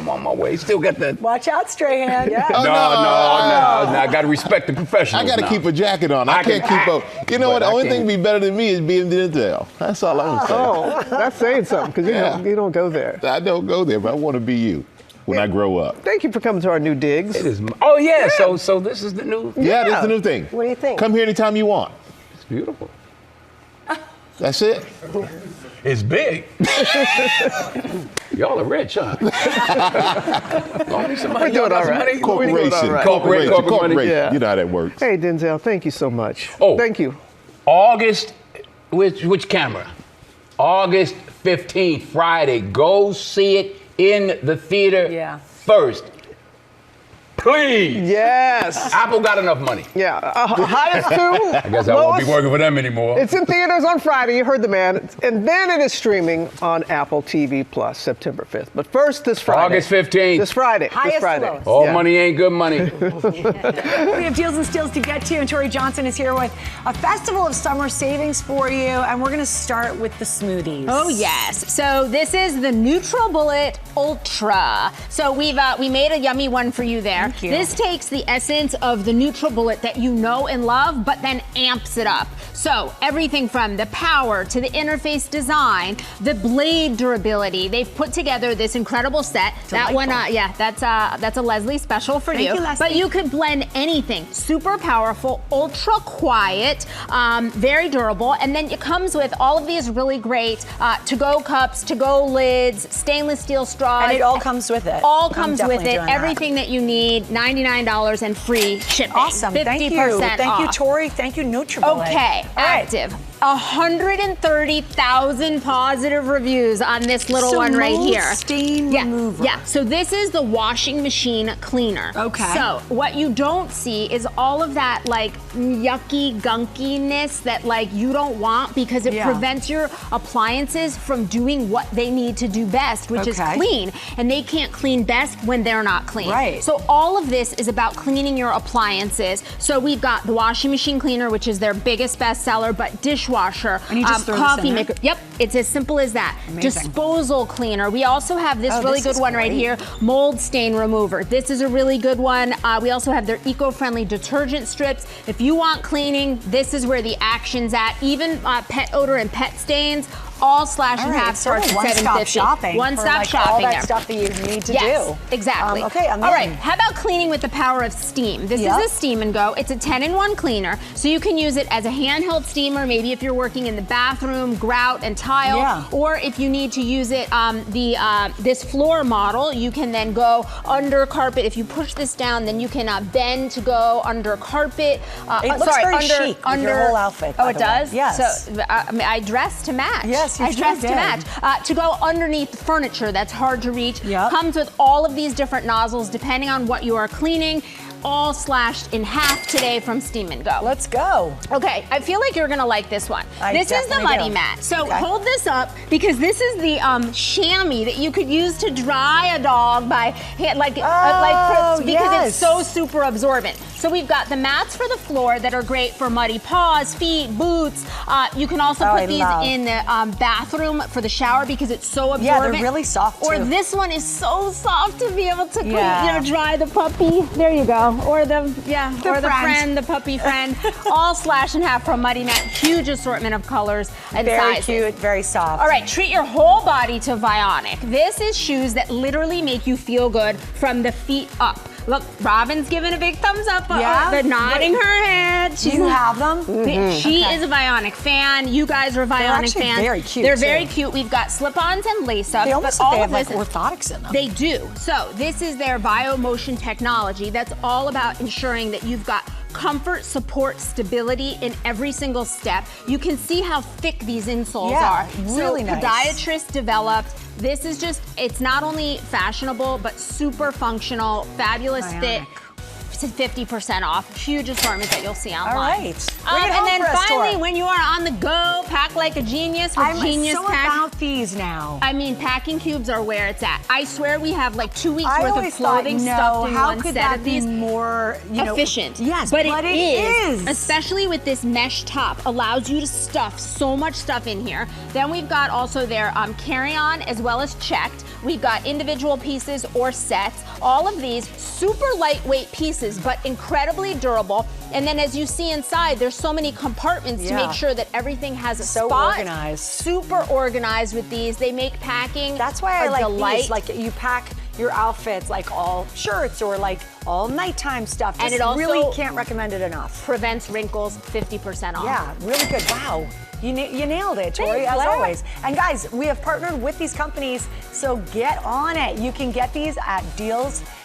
on my way. Still got that. Watch out, Strahan. Yeah. No. I got to respect the professionals. I got to keep a jacket on. I can't keep up. You know what? The only thing be better than me is being Denzel. That's all I'm saying. Oh, that's saying something because you don't go there. I don't go there, but I want to be you. When I grow up. Thank you for coming to our new digs. It is. Oh yeah. So this is the new. Yeah, this is the new thing. What do you think? Come here anytime you want. It's beautiful. That's it. It's big. Y'all are rich, huh? We're doing all right. Corporation. Yeah. You know how that works. Hey, Denzel, thank you so much. Oh, thank you. August, which camera? August 15th, Friday. Go see it in the theater first. Please. Yes. Apple got enough money. Yeah. Highest two. I guess I won't be working for them anymore. It's in theaters on Friday. You heard the man. And then it is streaming on Apple TV Plus September 5th. But first, this Friday. August 15th. This Friday. Highest All money ain't good money. We have deals and steals to get to, and Tori Johnson is here with a festival of summer savings for you, and we're going to start with the smoothies. Oh yes. So this is the NutriBullet Ultra. So we made a yummy one for you there. Thank you. This takes the essence of the NutriBullet that you know and love, but then amps it up. So everything from the power to the interface design, the blade durability. They've put together this incredible set. That one, that's a Leslie special for you. Thank you, Leslie. But you could blend anything. Super powerful, ultra quiet, very durable, and then it comes with all of these really great to-go cups, to-go lids, stainless steel straws. And it all comes with it. All comes with it. Everything that you need. $99 and free shipping. Awesome. 50% Thank you. Thank you, off. Tori. Thank you, NutriBullet. Okay, active. 130,000 positive reviews on this little one right here. Stain remover. Yeah, so this is the washing machine cleaner. Okay. So what you don't see is all of that like yucky gunkiness that like you don't want, because it prevents your appliances from doing what they need to do best, which is clean. And they can't clean best when they're not clean. Right. So all of this is about cleaning your appliances. So we've got the washing machine cleaner, which is their biggest bestseller, but dishwasher, And you just throw this coffee in there? maker. Yep, it's as simple as that. Amazing. Disposal cleaner. We also have this really this good is one right great. here, mold stain remover. This is a really good one. We also have their eco-friendly detergent strips. If you want cleaning, this is where the action's at. Even pet odor and pet stains, all slash and half starts at one-stop $7.50. shopping. One-stop for, shopping all that there. stuff that you need to Yes, do. exactly. Okay, I'm all right, in. how about cleaning with the power of steam? This Yep. is a Steam and Go. It's a 10-in-1 cleaner, so you can use it as a handheld steamer, maybe if you're working in the bathroom, grout and tile, or if you need to use it, this floor model, you can then go under carpet. If you push this down, then you can bend to go under carpet. It looks very chic with your whole outfit, Oh, by it the way. does? Yes. So I dress to match. Yes, you I dress sure to did. match. To go underneath furniture that's hard to reach. Comes with all of these different nozzles depending on what you are cleaning. All slashed in half today from Steam and Go. Let's go. Okay, I feel like you're gonna like this one. This is the definitely Muddy do. Mat. So hold this up, because this is the chamois that you could use to dry a dog by hand, because it's so super absorbent. So we've got the mats for the floor that are great for muddy paws, feet, boots. You can also put these in the bathroom for the shower because it's so absorbent. Yeah, they're really soft Or too. this one is so soft to be able to clean, dry the puppy. There you go. Or the friend, the puppy friend. All slash and half from Muddy Mat. Huge assortment of colors and Very sizes. cute, very soft. All right, treat your whole body to Vionic. This is shoes that literally make you feel good from the feet up. Look, Robin's giving a big thumbs up, nodding her head. Do you have them? She is a Vionic fan. You guys are Vionic fans. Very cute. They're very cute. We've got slip-ons and lace-ups. They almost but look all they of have this like orthotics in them. They do. So this is their BioMotion technology. That's all about ensuring that you've got comfort, support, stability in every single step. You can see how thick these insoles are. Really nice. Podiatrists developed. This is just, it's not only fashionable, but super functional, fabulous fit. 50% off. Huge assortment that you'll see online. All right. Bring it And home then for us, finally, Tori. when you are on the go, pack like a genius with Genius so Pack. about these now. I mean, packing cubes are where it's at. I swear we have like 2 weeks I worth of always clothing thought, stuffed in how one could set that of be these. more, Efficient. Yes, but it it is. Especially with this mesh top, allows you to stuff so much stuff in here. Then we've got also their carry-on as well as checked. We've got individual pieces or sets. All of these super lightweight pieces, but incredibly durable. And then as you see inside, there's so many compartments to make sure that everything has a So spot. organized. Super organized with these. They make packing. That's why I a like delight. these. Like you pack your outfits like all shirts or like all nighttime stuff. And Just it also really can't recommend it enough. Prevents wrinkles, 50% off. Yeah, really good. Wow. You nailed it, Tori, Thanks, as Blair. always. And guys, we have partnered with these companies, so get on it. You can get these at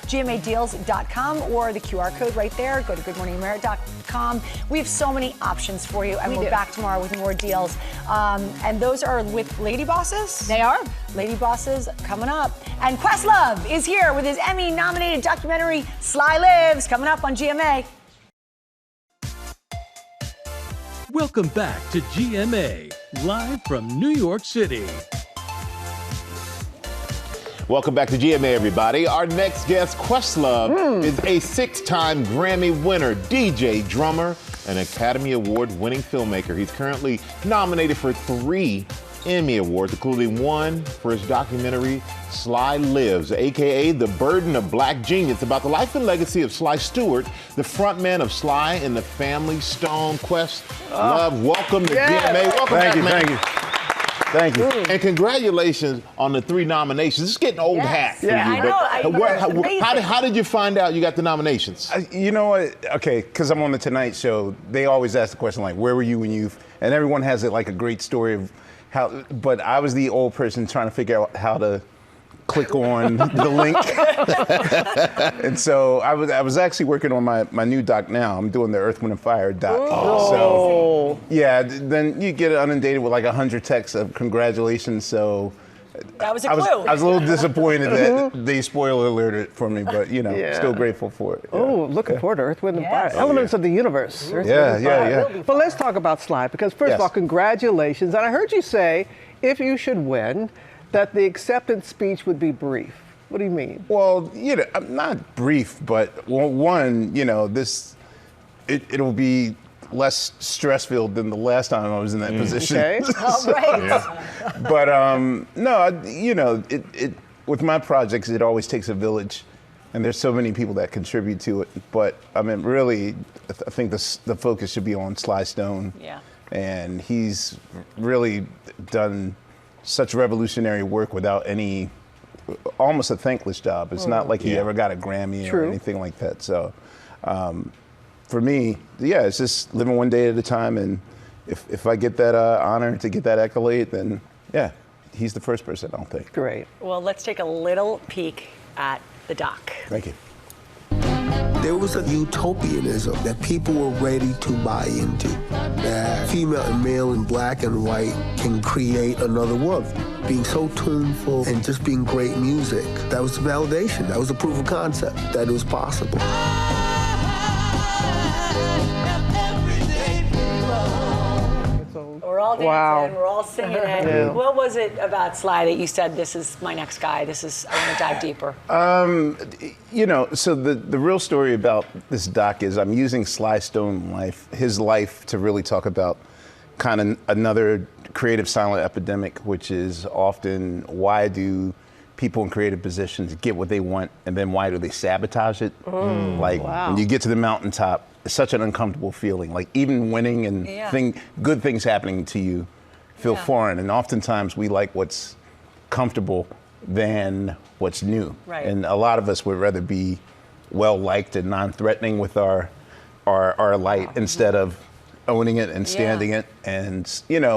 gmadeals.com or the QR code right there. Go to goodmorningamerica.com. We have so many options for you, and we're back tomorrow with more deals. And those are with Lady Bosses. They are. Lady Bosses coming up. And Questlove is here with his Emmy-nominated documentary, Sly Lives, coming up on GMA. Welcome back to GMA, live from New York City. Welcome back to GMA, everybody. Our next guest, Questlove, is a 6-time Grammy winner, DJ, drummer, and Academy Award-winning filmmaker. He's currently nominated for 3 Emmy Awards, including 1 for his documentary, Sly Lives, a.k.a. The Burden of Black Genius, about the life and legacy of Sly Stewart, the frontman of Sly and the Family Stone. Questlove, welcome to GMA. Welcome back, man. Thank you. And congratulations on the 3 nominations. It's getting old hat for you. How did you find out you got the nominations? You know what? Okay, because I'm on the Tonight Show, they always ask the question like, where were you when youth? And everyone has like a great story of how, but I was the old person trying to figure out how to click on the link. And so I was actually working on my new doc now. I'm doing the Earth, Wind, and Fire doc. Oh. So yeah, then you get inundated with like 100 texts of congratulations. So that was a I clue. was a little disappointed that they spoiler alerted it for me, but still grateful for it. Yeah. Oh, looking forward to Earth, Wind, and Fire. Elements of the universe. Earth, Wind, and Fire. But let's talk about Sly, because first of all, congratulations. And I heard you say, if you should win, that the acceptance speech would be brief. What do you mean? Well, not brief, but one, it'll be less stress-filled than the last time I was in that position. Okay. All right. But no, with my projects, it always takes a village, and there's so many people that contribute to it. But I mean, really, I think the focus should be on Sly Stone. Yeah. And he's really done such revolutionary work without almost a thankless job. It's not like he ever got a Grammy or anything like that. So for me, it's just living one day at a time. And if I get that honor to get that accolade, then he's the first person, I'll think. Great. Well, let's take a little peek at the doc. Thank you. There was a utopianism that people were ready to buy into. That female and male and black and white can create another world. Being so tuneful and just being great music, that was the validation. That was the proof of concept that it was possible. We're all dancing, we're all singing it. Yeah. What was it about Sly that you said, this is my next guy, I want to dive deeper? So the real story about this doc is I'm using Sly Stone his life to really talk about kind of another creative silent epidemic, which is often why do people in creative positions get what they want and then why do they sabotage it? When you get to the mountaintop, it's such an uncomfortable feeling. Like even winning and good things happening to you feel foreign. And oftentimes we like what's comfortable than what's new. Right. And a lot of us would rather be well-liked and non-threatening with our light instead of owning it and standing it. And,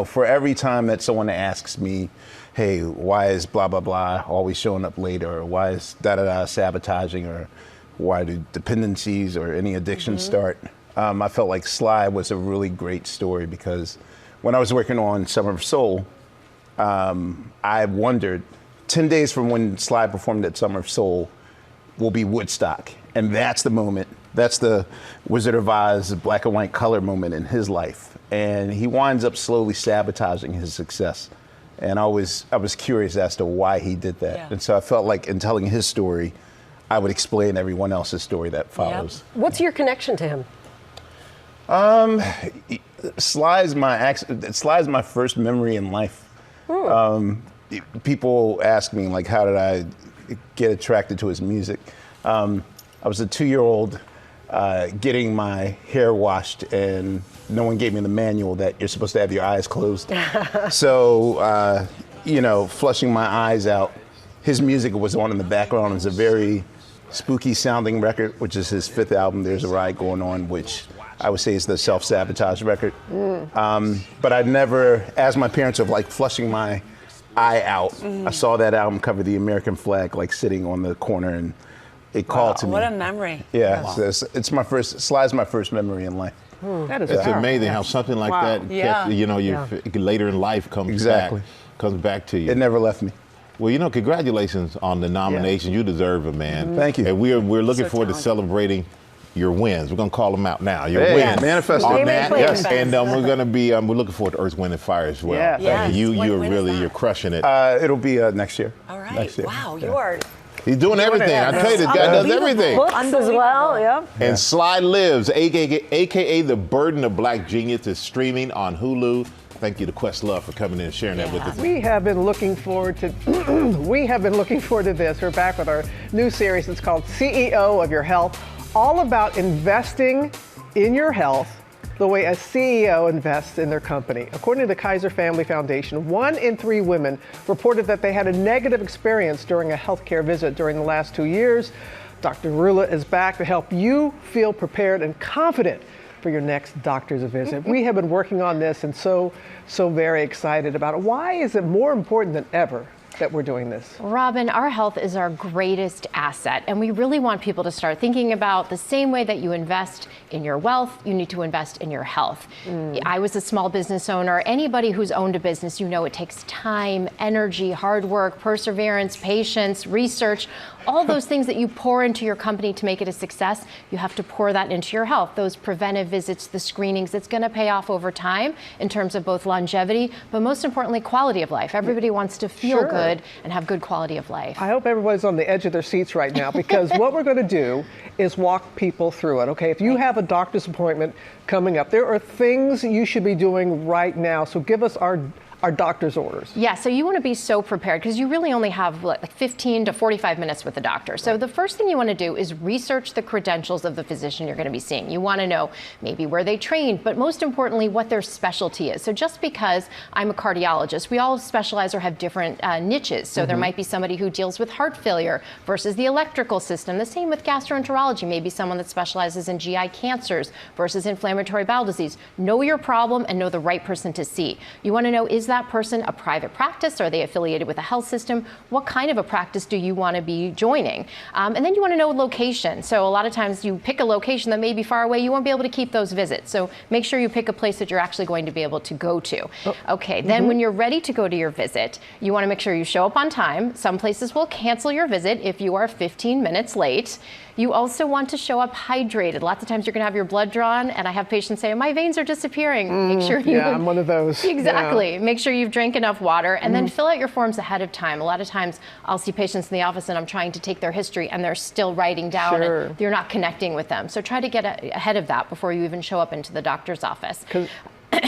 for every time that someone asks me, hey, why is blah, blah, blah always showing up late, or why is da-da-da sabotaging, or why do dependencies or any addictions start? I felt like Sly was a really great story because when I was working on Summer of Soul, I wondered, 10 days from when Sly performed at Summer of Soul will be Woodstock. And that's the moment, that's the Wizard of Oz black and white color moment in his life. And he winds up slowly sabotaging his success. And I was curious as to why he did that. Yeah. And so I felt like in telling his story, I would explain everyone else's story that follows. Yep. What's your connection to him? Sly's my first memory in life. People ask me, like, how did I get attracted to his music? I was a 2-year-old getting my hair washed, and no one gave me the manual that you're supposed to have your eyes closed. So, flushing my eyes out, his music was on in the background. It was a very spooky sounding record, which is his 5th album, There's a Ride Going On, which I would say is the self-sabotage record. But I never, as my parents were like flushing my eye out, I saw that album cover, the American flag, like sitting on the corner, and it called to me. What a memory. Yeah, it's my first, Sly's my first memory in life. That is It's amazing how something like that, later in life comes back to you. It never left me. Well, congratulations on the nomination. You deserve it, man. Thank you. And we're looking forward to celebrating your wins. We're gonna call them out now. Your wins. Manifest on that. Yes. And we're gonna be we're looking forward to Earth, Wind, and Fire as well. Yeah. You're crushing it. It'll be next year. All right. Next year. Wow, you are. He's doing everything. I tell you, this guy does everything. Books as well, yeah. And Sly Lives, aka The Burden of Black Genius, is streaming on Hulu. Thank you to Questlove for coming in and sharing that with us. We have been looking forward to this. We're back with our new series. It's called CEO of Your Health, all about investing in your health the way a CEO invests in their company. According to the Kaiser Family Foundation, 1 in 3 women reported that they had a negative experience during a healthcare visit during the last 2 years. Dr. Rula is back to help you feel prepared and confident for your next doctor's visit. We have been working on this and so very excited about it. Why is it more important than ever that we're doing this? Robin, our health is our greatest asset, and we really want people to start thinking about the same way that you invest in your wealth, you need to invest in your health. I was a small business owner. Anybody who's owned a business, you know it takes time, energy, hard work, perseverance, patience, research, all those things that you pour into your company to make it a success. You have to pour that into your health. Those preventive visits, the screenings, it's going to pay off over time in terms of both longevity, but most importantly, quality of life. Everybody wants to feel good and have good quality of life. I hope everybody's on the edge of their seats right now, because what we're going to do is walk people through it. Okay, if you have a doctor's appointment coming up, there are things you should be doing right now. So give us our doctor's orders. Yeah, so you want to be so prepared, because you really only have like 15 to 45 minutes with the doctor. So the first thing you want to do is research the credentials of the physician you're going to be seeing. You want to know maybe where they trained, but most importantly, what their specialty is. So just because I'm a cardiologist, we all specialize or have different niches. So there might be somebody who deals with heart failure versus the electrical system. The same with gastroenterology, maybe someone that specializes in GI cancers versus inflammatory bowel disease. Know your problem and know the right person to see. You want to know, is that person a private practice? Are they affiliated with a health system? What kind of a practice do you want to be joining? And then you want to know location. So a lot of times you pick a location that may be far away, you won't be able to keep those visits. So make sure you pick a place that you're actually going to be able to go to. Okay, then when you're ready to go to your visit, you want to make sure you show up on time. Some places will cancel your visit if you are 15 minutes late. You also want to show up hydrated. Lots of times you're going to have your blood drawn, and I have patients say, my veins are disappearing. Make sure you... Yeah, I'm one of those. Exactly. Make sure you've drank enough water, and then fill out your forms ahead of time. A lot of times I'll see patients in the office and I'm trying to take their history and they're still writing down and you're not connecting with them. So try to get ahead of that before you even show up into the doctor's office.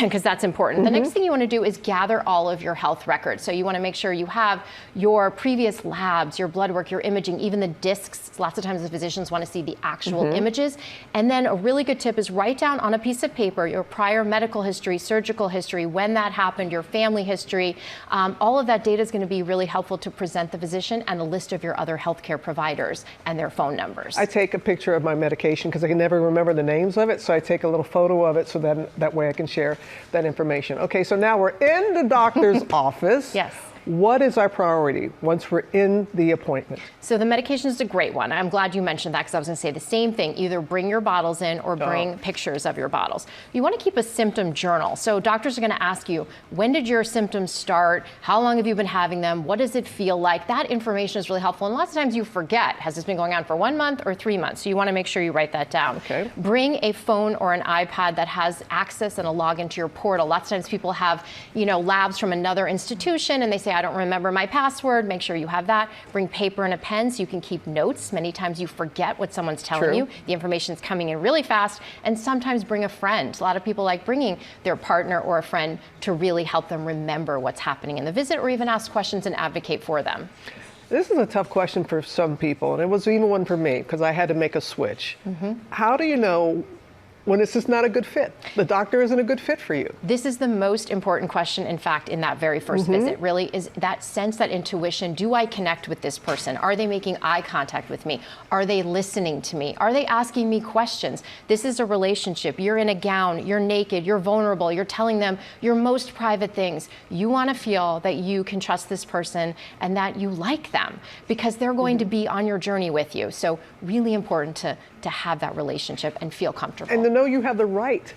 Because that's important. The next thing you want to do is gather all of your health records. So you want to make sure you have your previous labs, your blood work, your imaging, even the discs. Lots of times the physicians want to see the actual images. And then a really good tip is write down on a piece of paper your prior medical history, surgical history, when that happened, your family history. All of that data is going to be really helpful to present the physician, and a list of your other healthcare providers and their phone numbers. I take a picture of my medication because I can never remember the names of it. So I take a little photo of it so that way I can share that information. Okay, so now we're in the doctor's office. Yes. What is our priority once we're in the appointment? So the medication is a great one. I'm glad you mentioned that, because I was going to say the same thing. Either bring your bottles in or bring pictures of your bottles. You want to keep a symptom journal. So doctors are going to ask you, when did your symptoms start? How long have you been having them? What does it feel like? That information is really helpful. And lots of times you forget, has this been going on for 1 month or 3 months? So you want to make sure you write that down. Okay. Bring a phone or an iPad that has access and a login to your portal. Lots of times people have, labs from another institution and they say, I don't remember my password. Make sure you have that. Bring paper and a pen so you can keep notes. Many times you forget what someone's telling you. The information's coming in really fast. And sometimes bring a friend. A lot of people like bringing their partner or a friend to really help them remember what's happening in the visit, or even ask questions and advocate for them. This is a tough question for some people, and it was even one for me because I had to make a switch. How do you know when it's just not a good fit? The doctor isn't a good fit for you. This is the most important question, in fact, in that very first visit, really, is that sense, that intuition. Do I connect with this person? Are they making eye contact with me? Are they listening to me? Are they asking me questions? This is a relationship. You're in a gown, you're naked, you're vulnerable, you're telling them your most private things. You want to feel that you can trust this person and that you like them, because they're going to be on your journey with you. So really important to have that relationship and feel comfortable. And to know you have the right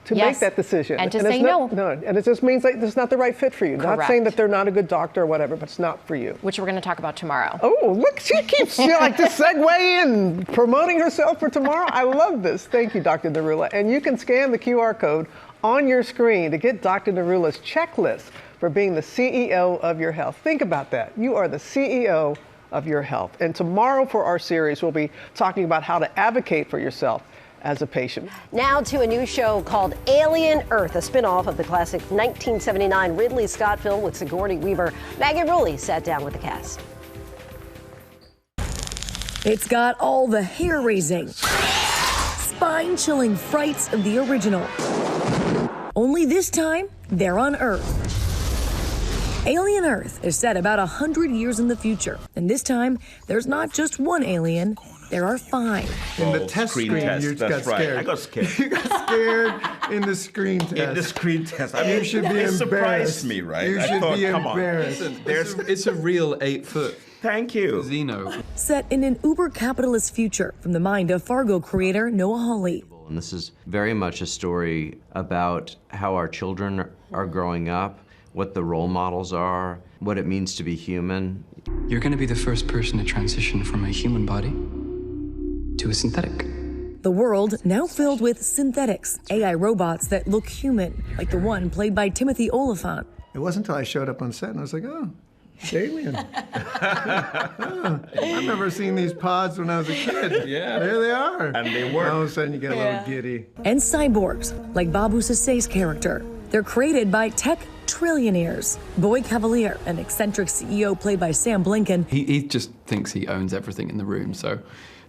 to make that decision. And to say no. And it just means like it's not the right fit for you. Correct. Not saying that they're not a good doctor or whatever, but it's not for you. Which we're going to talk about tomorrow. Oh, look, she keeps like this segue in, promoting herself for tomorrow. I love this. Thank you, Dr. Narula. And you can scan the QR code on your screen to get Dr. Narula's checklist for being the CEO of your health. Think about that. You are the CEO of your health. And tomorrow for our series, we'll be talking about how to advocate for yourself as a patient. Now to a new show called Alien Earth, a spin-off of the classic 1979 Ridley Scott film with Sigourney Weaver. Maggie Rulli sat down with the cast. It's got all the hair-raising, spine-chilling frights of the original. Only this time, they're on Earth. Alien Earth is set about 100 years in the future, and this time, there's not just one alien, there are 5. In the test screen test, you that's got right. scared. I got scared. You got scared in the screen test. In the screen test. I mean, you should be it embarrassed. surprised me, right? You I should thought, be come on. embarrassed. Listen, It's a real 8-foot. Thank you. Xeno. Set in an uber-capitalist future from the mind of Fargo creator Noah Hawley. And this is very much a story about how our children are growing up, what the role models are, what it means to be human. You're going to be the first person to transition from a human body to a synthetic. The world now filled with synthetics, AI robots that look human, like the one played by Timothy Oliphant. It wasn't until I showed up on set and I was like, oh, it's alien. I remember seeing these pods when I was a kid. Yeah. There they are. And they work. All of a sudden you get a little giddy. And cyborgs, like Babu Sasay's character. They're created by tech trillionaires. Boy Cavalier, an eccentric CEO played by Sam Blinken. He just thinks he owns everything in the room, so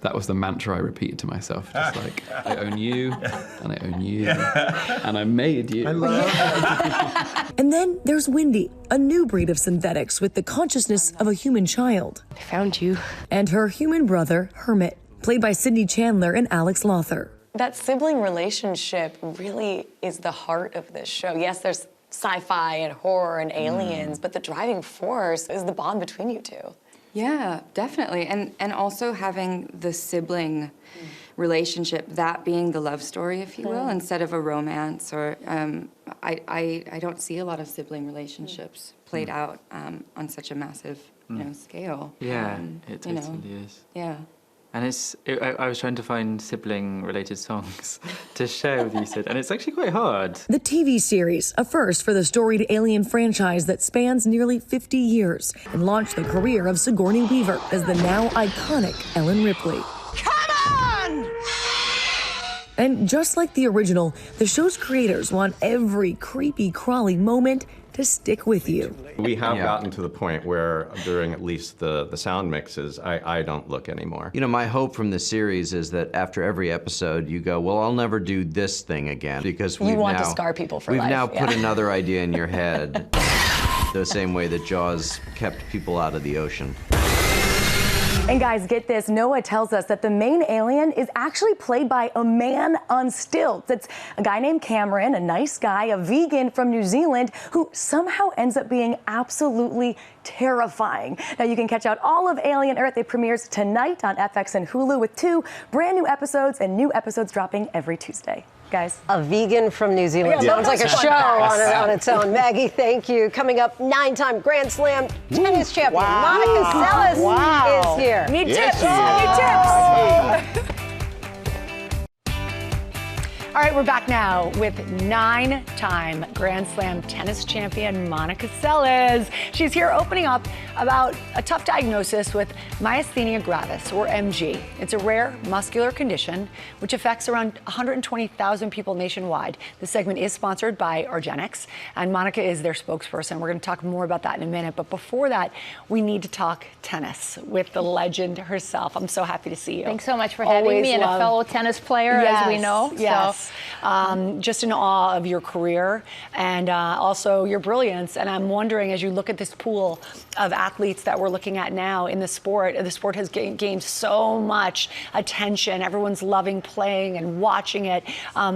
that was the mantra I repeated to myself. Just like, I own you, and I own you, and I made you. I love And then there's Wendy, a new breed of synthetics with the consciousness of a human child. I found you. And her human brother, Hermit, played by Sidney Chandler and Alex Lothar. That sibling relationship really is the heart of this show. Yes, there's sci-fi and horror and aliens, but the driving force is the bond between you two. Yeah, definitely. And also having the sibling relationship, that being the love story, if you will, instead of a romance. Or I don't see a lot of sibling relationships played out on such a massive scale. Yeah, it totally is. Yeah. And I was trying to find sibling-related songs to share with you, Sid, and it's actually quite hard. The TV series, a first for the storied Alien franchise that spans nearly 50 years and launched the career of Sigourney Weaver as the now iconic Ellen Ripley. Come on! And just like the original, the show's creators want every creepy, crawly moment to stick with you. We have gotten to the point where during at least the sound mixes, I don't look anymore. You know, my hope from this series is that after every episode, you go, well, I'll never do this thing again, because You want to scar people for life. We've now put yeah. another idea in your head, the same way that Jaws kept people out of the ocean. And guys, get this. Noah tells us that the main alien is actually played by a man on stilts. It's a guy named Cameron, a nice guy, a vegan from New Zealand, who somehow ends up being absolutely terrifying. Now, you can catch out all of Alien Earth. It premieres tonight on FX and Hulu with 2 brand new episodes and new episodes dropping every Tuesday. Guys. A vegan from New Zealand. Yeah, Sounds like a show on its own. Maggie, thank you. Coming up, 9-time Grand Slam tennis champion Monica Seles is here. Need Yes, tips. she is. Need tips. All right, we're back now with 9-time Grand Slam tennis champion Monica Seles. She's here opening up about a tough diagnosis with myasthenia gravis, or MG. It's a rare muscular condition which affects around 120,000 people nationwide. This segment is sponsored by Argenx, and Monica is their spokesperson. We're going to talk more about that in a minute, but before that, we need to talk tennis with the legend herself. I'm so happy to see you. Thanks so much for having me, and a fellow tennis player, as we know. Yes. Just in awe of your career and also your brilliance. And I'm wondering, as you look at this pool of athletes that we're looking at now in the sport has gained so much attention. Everyone's loving playing and watching it.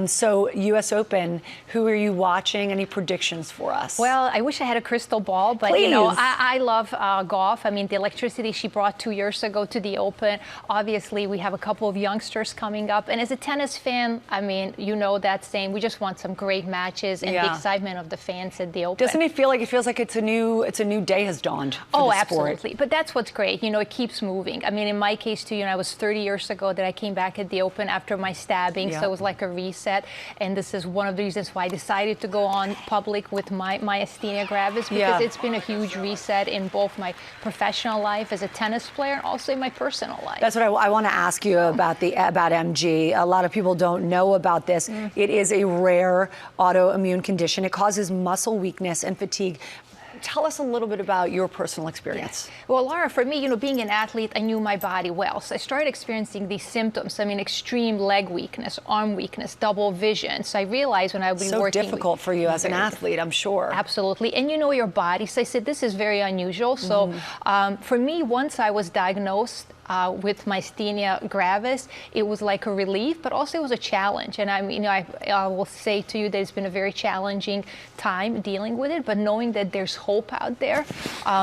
So U.S. Open, who are you watching? Any predictions for us? Well, I wish I had a crystal ball, but Please. you know, I love golf. I mean, the electricity she brought 2 years ago to the Open. Obviously, we have a couple of youngsters coming up. And as a tennis fan, I mean, you know that saying, we just want some great matches and the excitement of the fans at the Open. Doesn't it feel like it's a new day has dawned for Oh, the sport? absolutely. But that's what's great. You know, it keeps moving. I mean, in my case, too, you know, I was 30 years ago that I came back at the Open after my stabbing. Yeah. So it was like a reset. And this is one of the reasons why I decided to go on public with my myasthenia gravis, because it's been a huge reset in both my professional life as a tennis player and also in my personal life. That's what I want to ask you about MG. A lot of people don't know about this. It is a rare autoimmune condition. It causes muscle weakness and fatigue. Tell us a little bit about your personal experience. Well, Laura, for me, you know, being an athlete, I knew my body well. So I started experiencing these symptoms. I mean, extreme leg weakness, arm weakness, double vision. So I realized when I would be working. So difficult for you as an athlete, I'm sure. Absolutely. And you know your body. So I said, this is very unusual. So for me, once I was diagnosed, with myasthenia gravis, it was like a relief, but also it was a challenge. And I will say to you that it's been a very challenging time dealing with it, but knowing that there's hope out there,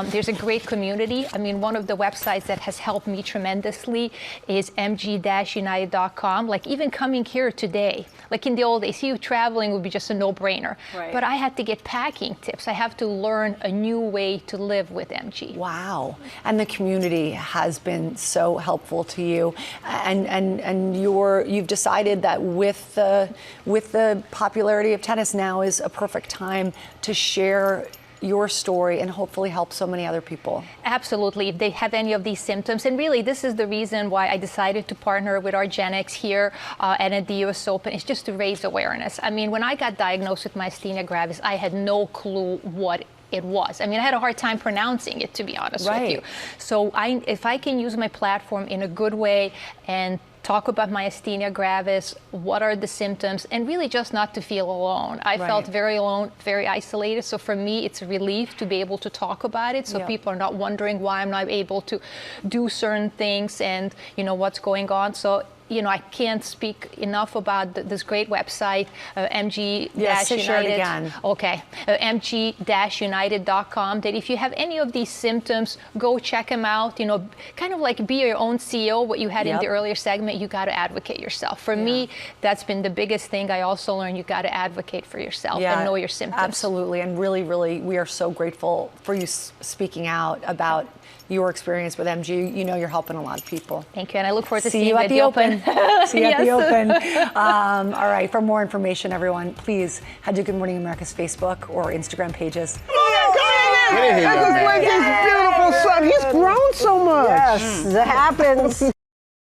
there's a great community. I mean, one of the websites that has helped me tremendously is mg-united.com. Like even coming here today, like in the old days, you traveling would be just a no-brainer. Right. But I had to get packing tips. I have to learn a new way to live with MG. Wow. And the community has been so helpful to you. And you've decided that with the popularity of tennis, now is a perfect time to share your story and hopefully help so many other people. Absolutely, if they have any of these symptoms. And really, this is the reason why I decided to partner with argenx here and at the US Open, is just to raise awareness. I mean, when I got diagnosed with myasthenia gravis, I had no clue what it was. I mean, I had a hard time pronouncing it, to be honest with you. So if I can use my platform in a good way and talk about myasthenia gravis, what are the symptoms, and really just not to feel alone. I felt very alone, very isolated. So for me, it's a relief to be able to talk about it, so people are not wondering why I'm not able to do certain things and what's going on. So I can't speak enough about this great website, MG-United. Yes, share it again. Okay, mg-united.com. That if you have any of these symptoms, go check them out. Kind of like be your own CEO. What you had in the earlier segment, you got to advocate yourself. For me, that's been the biggest thing. I also learned you got to advocate for yourself and know your symptoms. Absolutely, and really, really, we are so grateful for you speaking out about your experience with MG. You're helping a lot of people. Thank you, and I look forward to See seeing you at the Open. See you at the Open. Yes. All right, for more information, everyone, please head to Good Morning America's Facebook or Instagram pages. That's his beautiful son. He's grown so much. Yes, that happens.